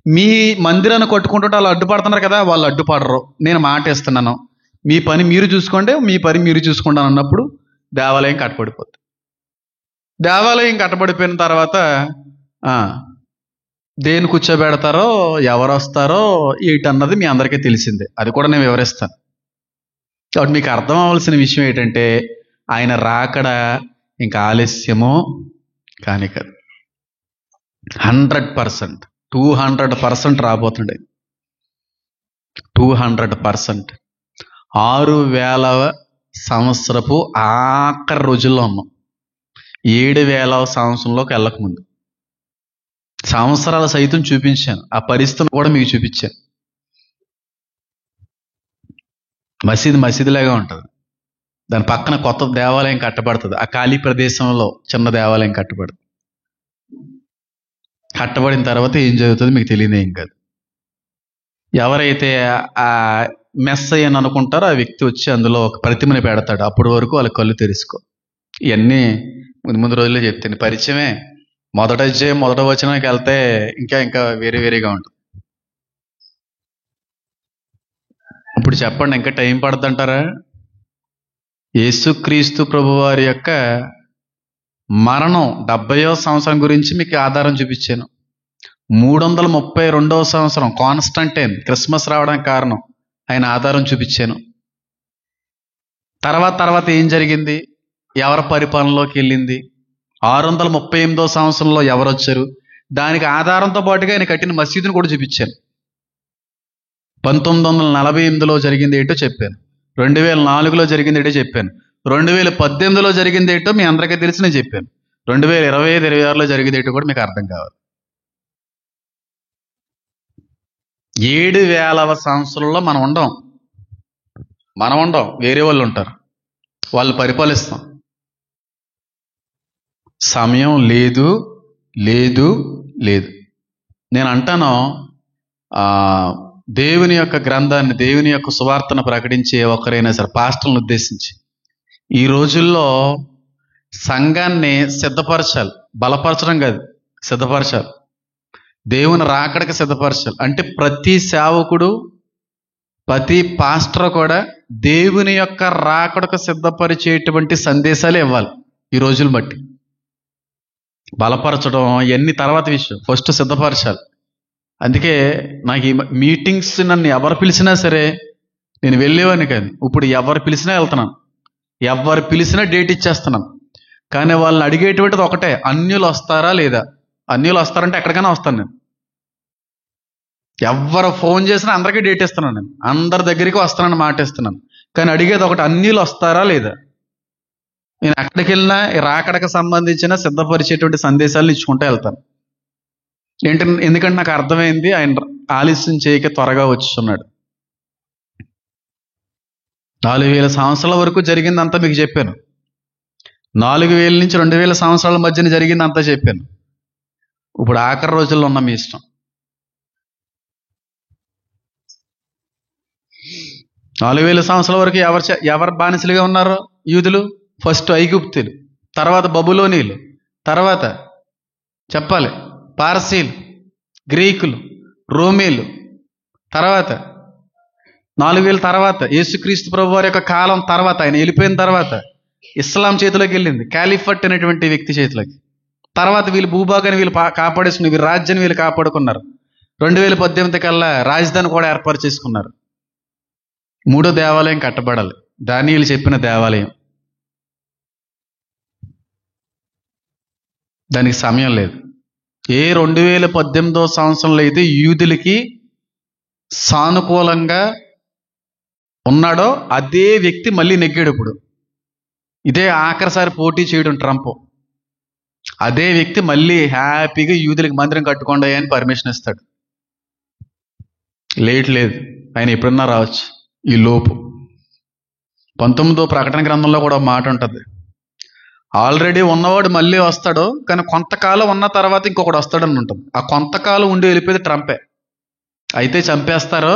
మీ మందిరాన్ని కట్టుకుంటుంటే వాళ్ళు అడ్డుపడుతున్నారు కదా, వాళ్ళు అడ్డుపడరు, నేను మాట ఇస్తున్నాను, మీ పని మీరు చూసుకోండి, మీ పని మీరు చూసుకుంటాను అన్నప్పుడు దేవాలయం కట్టబడిపోతుంది. దేవాలయం కట్టబడిపోయిన తర్వాత దేని కూర్చోబెడతారో, ఎవరు వస్తారో ఏంటన్నది మీ అందరికీ తెలిసిందే, అది కూడా నేను వివరిస్తాను. కాబట్టి మీకు అర్థం అవ్వాల్సిన విషయం ఏంటంటే, ఆయన రాకడ ఇంకా ఆలస్యము కాని కాదు. 100%, 200% రాబోతుండే. 200%. 6000వ సంవత్సరపు ఆఖరి రోజుల్లో ఉన్నాం. 7000వ సంవత్సరంలోకి వెళ్ళకముందు సంవత్సరాల సైతం చూపించాను, ఆ పరిస్థితిని కూడా మీకు చూపించాను. మసీదులాగా ఉంటుంది. దాని పక్కన కొత్త దేవాలయం కట్టబడుతుంది. ఆ ఖాళీ ప్రదేశంలో చిన్న దేవాలయం కట్టబడుతుంది. కట్టబడిన తర్వాత ఏం జరుగుతుంది మీకు తెలియదు ఏం కాదు. ఎవరైతే ఆ మెస్ అని అనుకుంటారో ఆ వ్యక్తి వచ్చి అందులో ఒక ప్రతిమని పెడతాడు. అప్పటి వరకు వాళ్ళ కళ్ళు తెరుసుకో. ఇవన్నీ ముందు రోజుల్లో చెప్తాను. పరిచయమే. మొదట వచనానికి వెళ్తే ఇంకా వేరేగా ఉంటుంది. ఇప్పుడు చెప్పండి, ఇంకా టైం పడుతుంటారా? యేసుక్రీస్తు ప్రభువారి యొక్క మరణం 70వ సంవత్సరం గురించి మీకు ఆధారం చూపించాను. 332వ సంవత్సరం కాన్స్టంటైన్ క్రిస్మస్ రావడానికి కారణం ఆయన ఆధారం చూపించాను. తర్వాత ఏం జరిగింది, ఎవరి పరిపాలనలోకి వెళ్ళింది, 638వ సంవత్సరంలో ఎవరు వచ్చారు, దానికి ఆధారంతో పాటుగా ఆయన కట్టిన మసీదును కూడా చూపించాను. 1948లో జరిగింది ఏంటో చెప్పాను. 2004లో జరిగింది ఏంటో చెప్పాను. 2018లో జరిగింది ఏంటో మీ అందరికీ తెలిసి నేను చెప్పాను. 2025-26లో జరిగింది ఏంటో కూడా మీకు అర్థం కావాలి. 7000వ సంవత్సరంలో మనం ఉండం, వేరే వాళ్ళు ఉంటారు, వాళ్ళు పరిపాలిస్తాం. సమయం లేదు. నేను అంటాను, దేవుని యొక్క గ్రంథాన్ని, దేవుని యొక్క సువార్తను ప్రకటించే ఒకరైనా సరే పాస్టర్లను ఉద్దేశించి ఈ రోజుల్లో సంఘాన్ని సిద్ధపరచాలి. బలపరచడం కాదు, సిద్ధపరచాలి. దేవుని రాకడకు సిద్ధపరచాలి. అంటే ప్రతి సేవకుడు, ప్రతి పాస్టర్ కూడా దేవుని యొక్క రాకడకు సిద్ధపరిచేటువంటి సందేశాలు ఇవ్వాలి. ఈ రోజులు బట్టి బలపరచడం ఇవన్నీ తర్వాత విషయం, ఫస్ట్ సిద్ధపరచాలి. అందుకే నాకు ఈ మీటింగ్స్ నన్ను ఎవరు పిలిచినా సరే నేను వెళ్ళేవాడిని కాదు. ఇప్పుడు ఎవరు పిలిచినా వెళ్తున్నాను, ఎవరు పిలిచినా డేట్ ఇచ్చేస్తున్నాను. కానీ వాళ్ళని అడిగేటువంటిది ఒకటే, అన్యులు వస్తారా లేదా? అన్యులు వస్తారంటే ఎక్కడికైనా వస్తాను నేను. ఎవరు ఫోన్ చేసినా అందరికీ డేట్ ఇస్తున్నాను, నేను అందరి దగ్గరికి వస్తానని మాట ఇస్తున్నాను. కానీ అడిగేది ఒకటి, అన్యులు వస్తారా లేదా? నేను ఎక్కడికి వెళ్ళినా రాకడకు సంబంధించిన సిద్ధపరిచేటువంటి సందేశాలను ఇచ్చుకుంటూ వెళ్తాను. ఎందుకంటే నాకు అర్థమైంది, ఆయన ఆలస్యం చేయక త్వరగా వచ్చున్నాడు. 4000 సంవత్సరాల వరకు జరిగిందంతా మీకు చెప్పాను. 4000 నుంచి 2000 సంవత్సరాల మధ్యన జరిగిందంతా చెప్పాను. ఇప్పుడు ఆఖరి రోజుల్లో ఉన్న మీ ఇష్టం. 4000 సంవత్సరాల వరకు ఎవరు బానిసలుగా ఉన్నారు? యూదులు. ఫస్ట్ ఐగుప్తులు, తర్వాత బబులోనీలు, తర్వాత చెప్పాలి పారసీలు, గ్రీకులు, రోమీలు, తర్వాత 4000 తర్వాత యేసుక్రీస్తు ప్రభు వారి యొక్క కాలం తర్వాత, ఆయన వెళ్ళిపోయిన తర్వాత ఇస్లాం చేతిలోకి వెళ్ళింది, ఖలీఫట్ అనేటువంటి వ్యక్తి చేతిలోకి. తర్వాత వీళ్ళు భూభాగాన్ని వీళ్ళు కాపాడేసుకున్నారు, వీళ్ళు రాజ్యాన్ని వీళ్ళు కాపాడుకున్నారు. 2018 కల్లా రాజధాని కూడా ఏర్పాటు చేసుకున్నారు. 3వ దేవాలయం కట్టబడాలి, దానియేలు చెప్పిన దేవాలయం. దానికి సమయం లేదు. ఏ 2018వ సంవత్సరంలో అయితే యూదులకి సానుకూలంగా ఉన్నాడో అదే వ్యక్తి మళ్ళీ నెగ్గాడు. ఇప్పుడు ఇదే ఆఖరిసారి పోటీ చేయడం ట్రంప్. అదే వ్యక్తి మళ్ళీ హ్యాపీగా యూదులకి మందిరం కట్టుకోండి అని పర్మిషన్ ఇస్తాడు. లేదు, ఆయన ఎప్పుడన్నా రావచ్చు. ఈ లోపు 19వ ప్రకటన గ్రంథంలో కూడా మాట ఉంటుంది, ఆల్రెడీ ఉన్నవాడు మళ్ళీ వస్తాడు, కానీ కొంతకాలం ఉన్న తర్వాత ఇంకొకటి వస్తాడని ఉంటుంది. ఆ కొంతకాలం ఉండి వెళ్ళిపోయేది ట్రంపే. అయితే చంపేస్తారో,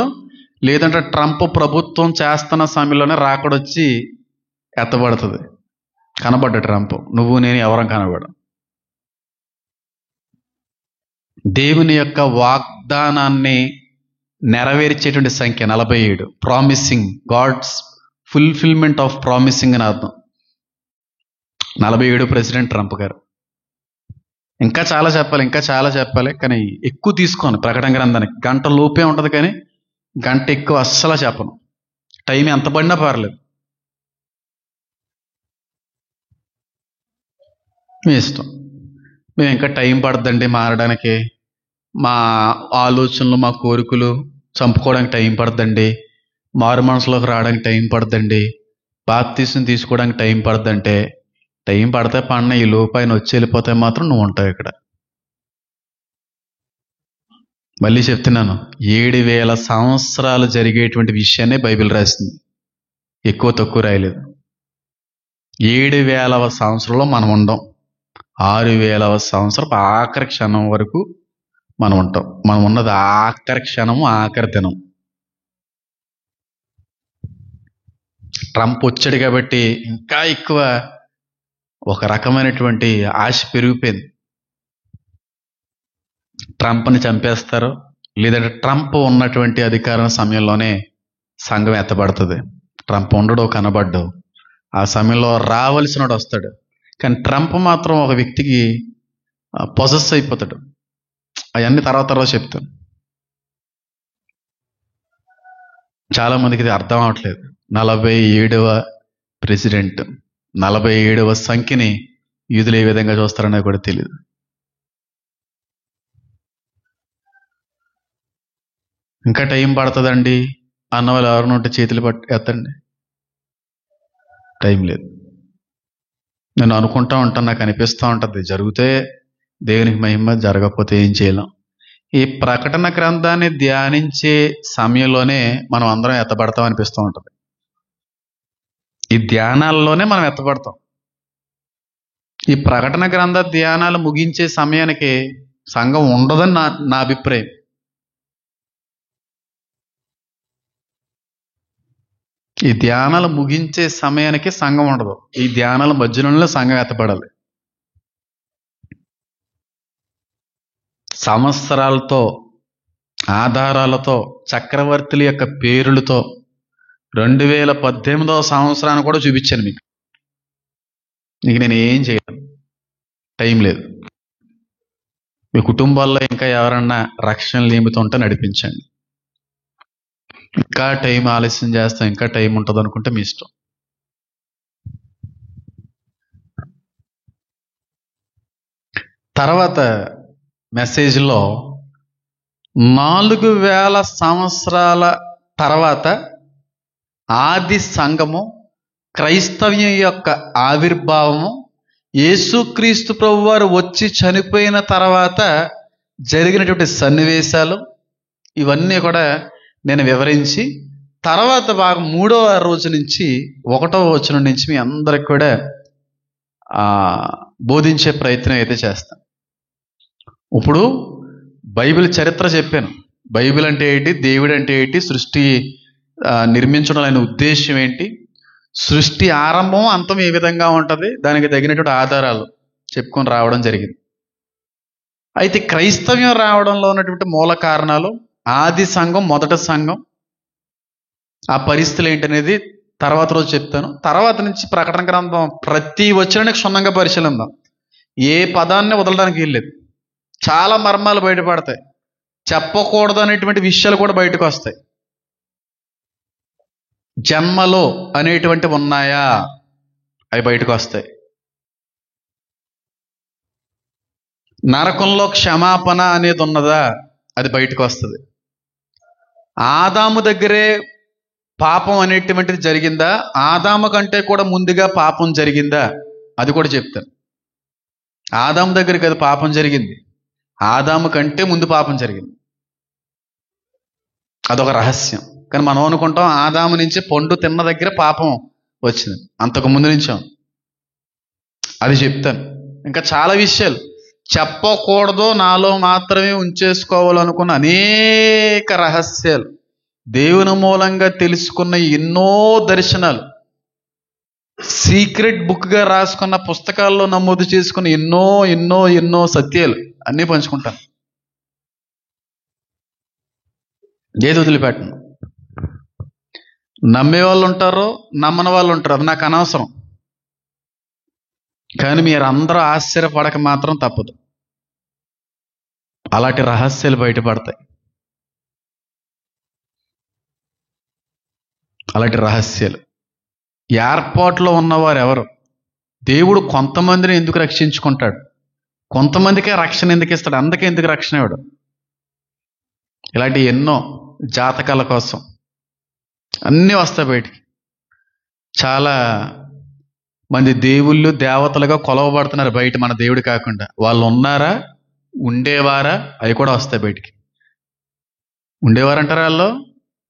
లేదంటే ట్రంప్ ప్రభుత్వం చేస్తున్న సమయంలోనే రాకడొచ్చి ఎత్తబడుతుంది. కనబడ్డ ట్రంప్, నువ్వు నేను ఎవరం కనబడం. దేవుని యొక్క వాగ్దానాన్ని నెరవేర్చేటువంటి సంఖ్య 47. Promising, God's fulfilment of promising అని అర్థం. 47 ప్రెసిడెంట్ ట్రంప్ గారు. ఇంకా చాలా చెప్పాలి, కానీ ఎక్కువ తీసుకోను. ప్రకటన గ్రంథానికి గంట లోపే ఉంటుంది, కానీ గంట ఎక్కువ అస్సలు చెప్పను. టైం ఎంత పడినా పర్లేదు, మీ ఇష్టం. మేము ఇంకా టైం పడుతుందండి మారడానికి, మా ఆలోచనలు, మా కోరికలు చంపుకోవడానికి టైం పడుతుందండి, మారు మనసులోకి రావడానికి టైం పడుతుందండి, బాప్తీసం తీసుకోవడానికి టైం పడుతుందంటే, టైం పడితే పడిన ఈ లోపు ఆయన వచ్చి వెళ్ళిపోతే మాత్రం నువ్వు ఉంటావు ఇక్కడ. మళ్ళీ చెప్తున్నాను, 7000 సంవత్సరాలు జరిగేటువంటి విషయాన్ని బైబిల్ రాసింది. ఎక్కువ తక్కువ రాయలేదు. 7,000వ సంవత్సరంలో మనం ఉండం. 6,000వ సంవత్సరం ఆఖరి క్షణం వరకు మనం ఉంటాం. మనం ఉన్నది ఆఖరి క్షణము, ఆఖరి దినం. ట్రంప్ వచ్చాడు కాబట్టి ఇంకా ఎక్కువ ఒక రకమైనటువంటి ఆశ పెరిగిపోయింది. ట్రంప్ని చంపేస్తారు, లేదంటే ట్రంప్ ఉన్నటువంటి అధికార సమయంలోనే సంఘం ఎత్తబడుతుంది. ట్రంప్ ఉండడు, కనబడ్డు. ఆ సమయంలో రావలసినోడు వస్తాడు. కానీ ట్రంప్ మాత్రం ఒక వ్యక్తికి పొజెస్ అయిపోతాడు. అవన్నీ తర్వాత చెప్తాను. చాలా మందికి ఇది అర్థం అవట్లేదు. 47వ ప్రెసిడెంట్, 47వ సంఖ్యని యూదులు ఏ విధంగా చూస్తారనేది కూడా తెలియదు. ఇంకా టైం పడుతుందండి అన్న వాళ్ళు ఎవరిని ఉంటే చేతులు ఎత్తండి. టైం లేదు. నేను అనుకుంటా ఉంటాను, నాకు అనిపిస్తూ ఉంటుంది, జరిగితే దేవునికి మహిమ, జరగకపోతే ఏం చేయలేం. ఈ ప్రకటన గ్రంథాన్ని ధ్యానించే సమయంలోనే మనం అందరం ఎత్తబడతాం అనిపిస్తూ ఉంటుంది. ఈ ధ్యానాల్లోనే మనం ఎత్తబడతాం. ఈ ప్రకటన గ్రంథ ధ్యానాలు ముగించే సమయానికి సంఘం ఉండదని నా అభిప్రాయం. ఈ ధ్యానాలు ముగించే సమయానికి సంఘం ఉండదు. ఈ ధ్యానాల మధ్యలోనే సంఘం ఎత్తపడాలి. సంవత్సరాలతో, ఆధారాలతో, చక్రవర్తుల యొక్క పేర్లతో 2018వ సంవత్సరాన్ని కూడా చూపించాను మీకు. నేను ఏం చేయను, టైం లేదు. మీ కుటుంబాల్లో ఇంకా ఎవరన్నా రక్షణ నియమితం ఉంటే నడిపించండి. ఇంకా టైం ఆలస్యం చేస్తాం, ఇంకా టైం ఉంటుంది అనుకుంటే మీ ఇష్టం. తర్వాత మెసేజ్లో 4,000 సంవత్సరాల తర్వాత ఆది సంఘము, క్రైస్తవ్యం యొక్క ఆవిర్భావము, యేసుక్రీస్తు ప్రభువారు వచ్చి చనిపోయిన తర్వాత జరిగినటువంటి సన్నివేశాలు, ఇవన్నీ కూడా నేను వివరించి తర్వాత భాగం 3వ రోజు నుంచి 1వ వచనం నుంచి మీ అందరికి కూడా బోధించే ప్రయత్నం అయితే చేస్తాను. ఇప్పుడు బైబిల్ చరిత్ర చెప్పాను. బైబిల్ అంటే ఏంటి, దేవుడు అంటే ఏంటి, సృష్టి నిర్మించడం అనే ఉద్దేశం ఏంటి, సృష్టి ఆరంభం అంతం ఏ విధంగా ఉంటుంది, దానికి తగినటువంటి ఆధారాలు చెప్పుకొని రావడం జరిగింది. అయితే క్రైస్తవ్యం రావడంలో ఉన్నటువంటి మూల కారణాలు, ఆది సంఘం, మొదటి సంఘం, ఆ పరిస్థితులు ఏంటనేది తర్వాత రోజు చెప్తాను. తర్వాత నుంచి ప్రకటన గ్రంథం ప్రతి వచనానికి క్షుణ్ణంగా పరిశీలిద్దాం. ఏ పదాన్ని వదలడానికి వీల్లేదు. చాలా మర్మాలు బయటపడతాయి. చెప్పకూడదు అనేటువంటి విషయాలు కూడా బయటకు వస్తాయి. జన్మలో అనేటువంటివి ఉన్నాయా, అవి బయటకు వస్తాయి. నరకంలో క్షమాపణ అనేది ఉన్నదా, అది బయటకు వస్తుంది. ఆదాము దగ్గరే పాపం అనేటువంటిది జరిగిందా, ఆదాము కంటే కూడా ముందుగా పాపం జరిగిందా, అది కూడా చెప్తాను. ఆదాము దగ్గరికి అది పాపం జరిగింది, ఆదాము కంటే ముందు పాపం జరిగింది. అదొక రహస్యం. కానీ మనం అనుకుంటాం ఆదాము నుంచి పండు తిన్న దగ్గర పాపం వచ్చింది, అంతకు ముందు నుంచే. అది చెప్తాను. ఇంకా చాలా విషయాలు చెప్పకూడదు, నాలో మాత్రమే ఉంచేసుకోవాలనుకున్న అనేక రహస్యాలు, దేవుని మూలంగా తెలుసుకున్న ఎన్నో దర్శనాలు, సీక్రెట్ బుక్గా రాసుకున్న పుస్తకాల్లో నమోదు చేసుకున్న ఎన్నో ఎన్నో ఎన్నో సత్యాలు అన్నీ పంచుకుంటాను. ఏది వదిలిపెట్టను. నమ్మే వాళ్ళు ఉంటారు, నమ్మని వాళ్ళు ఉంటారు, అది నాకు అనవసరం. కానీ మీరు అందరూ ఆశ్చర్యపడక మాత్రం తప్పదు. అలాంటి రహస్యాలు బయటపడతాయి. అలాంటి రహస్యాలు. ఏర్పాట్లో ఉన్నవారు ఎవరు? దేవుడు కొంతమందిని ఎందుకు రక్షించుకుంటాడు, కొంతమందికే రక్షణ ఎందుకు ఇస్తాడు, అందుకే ఎందుకు రక్షణ ఇవ్వడు? ఇలాంటి ఎన్నో జాతకాల కోసం అన్నీ వస్తాయి బయటికి. చాలా మంది దేవుళ్ళు దేవతలుగా కొలవబడుతున్నారు బయట, మన దేవుడు కాకుండా. వాళ్ళు ఉన్నారా, ఉండేవారా, అవి కూడా వస్తాయి బయటికి. ఉండేవారంటారా వాళ్ళు,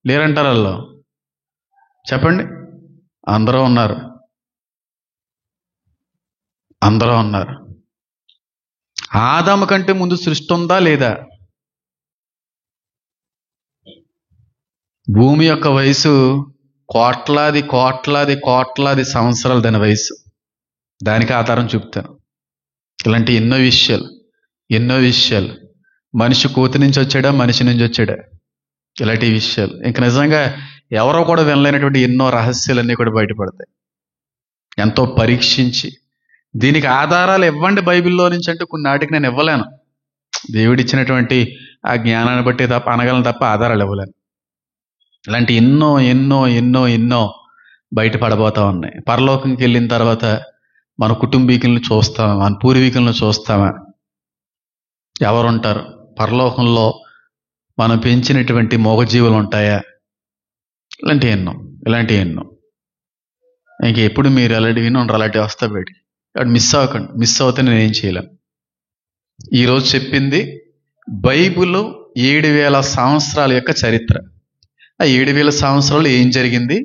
లేరంటారా వాళ్ళు? చెప్పండి. అందరూ ఉన్నారు. అందరూ ఉన్నారు. ఆదాము కంటే ముందు సృష్టి ఉందా లేదా? భూమి యొక్క వయసు కోట్లాది కోట్లాది కోట్లాది సంవత్సరాలు దాని వయసు. దానికి ఆధారం చూపుతాను. ఇలాంటి ఎన్నో విషయాలు మనిషి కోతి నుంచి వచ్చాడా, మనిషి నుంచి వచ్చాడా, ఇలాంటి విషయాలు ఇంక నిజంగా ఎవరో కూడా వినలేనటువంటి ఎన్నో రహస్యాలన్నీ కూడా బయటపడతాయి. ఎంతో పరీక్షించి దీనికి ఆధారాలు ఇవ్వండి బైబిల్లో నుంచి అంటే కొన్నాటికి నేను ఇవ్వలేను. దేవుడిచ్చినటువంటి ఆ జ్ఞానాన్ని బట్టి తప్ప అనగలను తప్ప ఆధారాలు ఇవ్వలేను. ఇలాంటి ఎన్నో ఎన్నో ఎన్నో ఎన్నో బయటపడబోతా ఉన్నాయి. పరలోకంకి వెళ్ళిన తర్వాత మన కుటుంబీకులను చూస్తామా, మన పూర్వీకులను చూస్తామా? ఎవరుంటారు పరలోకంలో? మనం పెంచినటువంటి మూగజీవులు ఉంటాయా? ఇలాంటి ఎన్నో ఇంక ఎప్పుడు మీరు అలాంటి విని అలాంటి వస్తా బయటికి. కాబట్టి మిస్ అవ్వకండి. మిస్ అవుతే నేను ఏం చేయలేను. ఈరోజు చెప్పింది బైబిల్ 7000 సంవత్సరాల యొక్క చరిత్ర. ఆ 7000 సంవత్సరాలు ఏం జరిగింది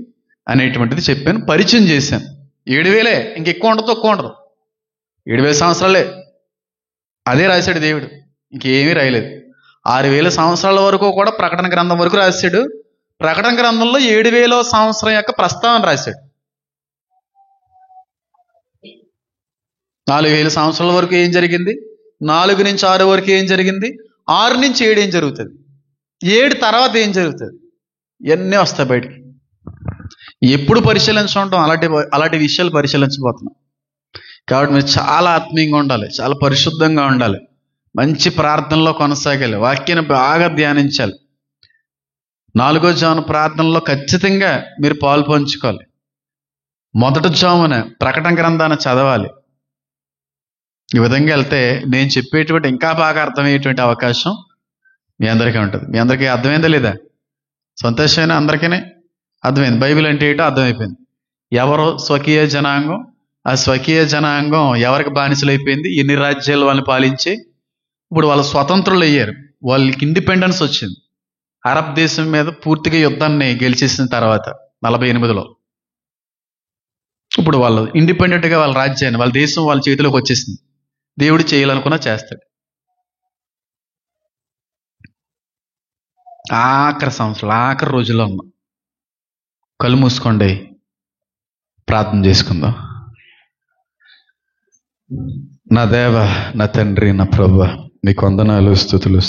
అనేటువంటిది చెప్పాను, పరిచయం చేశాను. 7000 ఇంకెక్కువ ఉండదు, తక్కువ ఉండదు. 7000 సంవత్సరాలే. అదే రాశాడు దేవుడు, ఇంకేమీ రాయలేదు. 6000 సంవత్సరాల వరకు కూడా ప్రకటన గ్రంథం వరకు రాశాడు. ప్రకటన గ్రంథంలో 7000వ సంవత్సరం యొక్క ప్రస్తావన రాశాడు. 4000 సంవత్సరాల వరకు ఏం జరిగింది, 4 నుంచి 6 వరకు ఏం జరిగింది, 6 నుంచి 7 ఏం జరుగుతుంది, 7 తర్వాత ఏం జరుగుతుంది, ఇవన్నీ వస్తాయి బయటికి. ఎప్పుడు పరిశీలించుకుంటాం అలాంటి విషయాలు పరిశీలించబోతున్నాం. కాబట్టి మీరు చాలా ఆత్మీయంగా ఉండాలి, చాలా పరిశుద్ధంగా ఉండాలి, మంచి ప్రార్థనలో కొనసాగాలి, వాక్యాన్ని బాగా ధ్యానించాలి. 4వ జామున ప్రార్థనలో ఖచ్చితంగా మీరు పాలు పంచుకోవాలి. మొదటి జామున ప్రకటన గ్రంథాన్ని చదవాలి. ఈ విధంగా వెళ్తే నేను చెప్పేటువంటి ఇంకా బాగా అర్థమయ్యేటువంటి అవకాశం మీ అందరికీ ఉంటుంది. మీ అందరికీ అర్థమైందా లేదా? సంతోషమైన అందరికీ అర్థమైంది. బైబిల్ అంటే ఏంటో అర్థమైపోయింది. ఎవరో స్వకీయ జనాంగం, ఆ స్వకీయ జనాంగం ఎవరికి బానిసలైపోయింది, ఎన్ని రాజ్యాలు వాళ్ళని పాలించి ఇప్పుడు వాళ్ళు స్వతంత్రులు అయ్యారు, వాళ్ళకి ఇండిపెండెన్స్ వచ్చింది. అరబ్ దేశం మీద పూర్తిగా యుద్ధాన్ని గెలిచేసిన తర్వాత 48లో ఇప్పుడు వాళ్ళు ఇండిపెండెంట్గా వాళ్ళ రాజ్యాన్ని, వాళ్ళ దేశం వాళ్ళ చేతిలోకి వచ్చేసింది. దేవుడు చేయాలనుకున్నా చేస్తాడు. ఆఖరి సంవత్సరాలు, ఆఖరి రోజుల్లో ఉన్నాం. కళ్ళు మూసుకోండి, ప్రార్థన చేసుకుందాం. నా దేవ, నా తండ్రి, నా ప్రభువా, నీకు వందనాలు, స్తుతులు.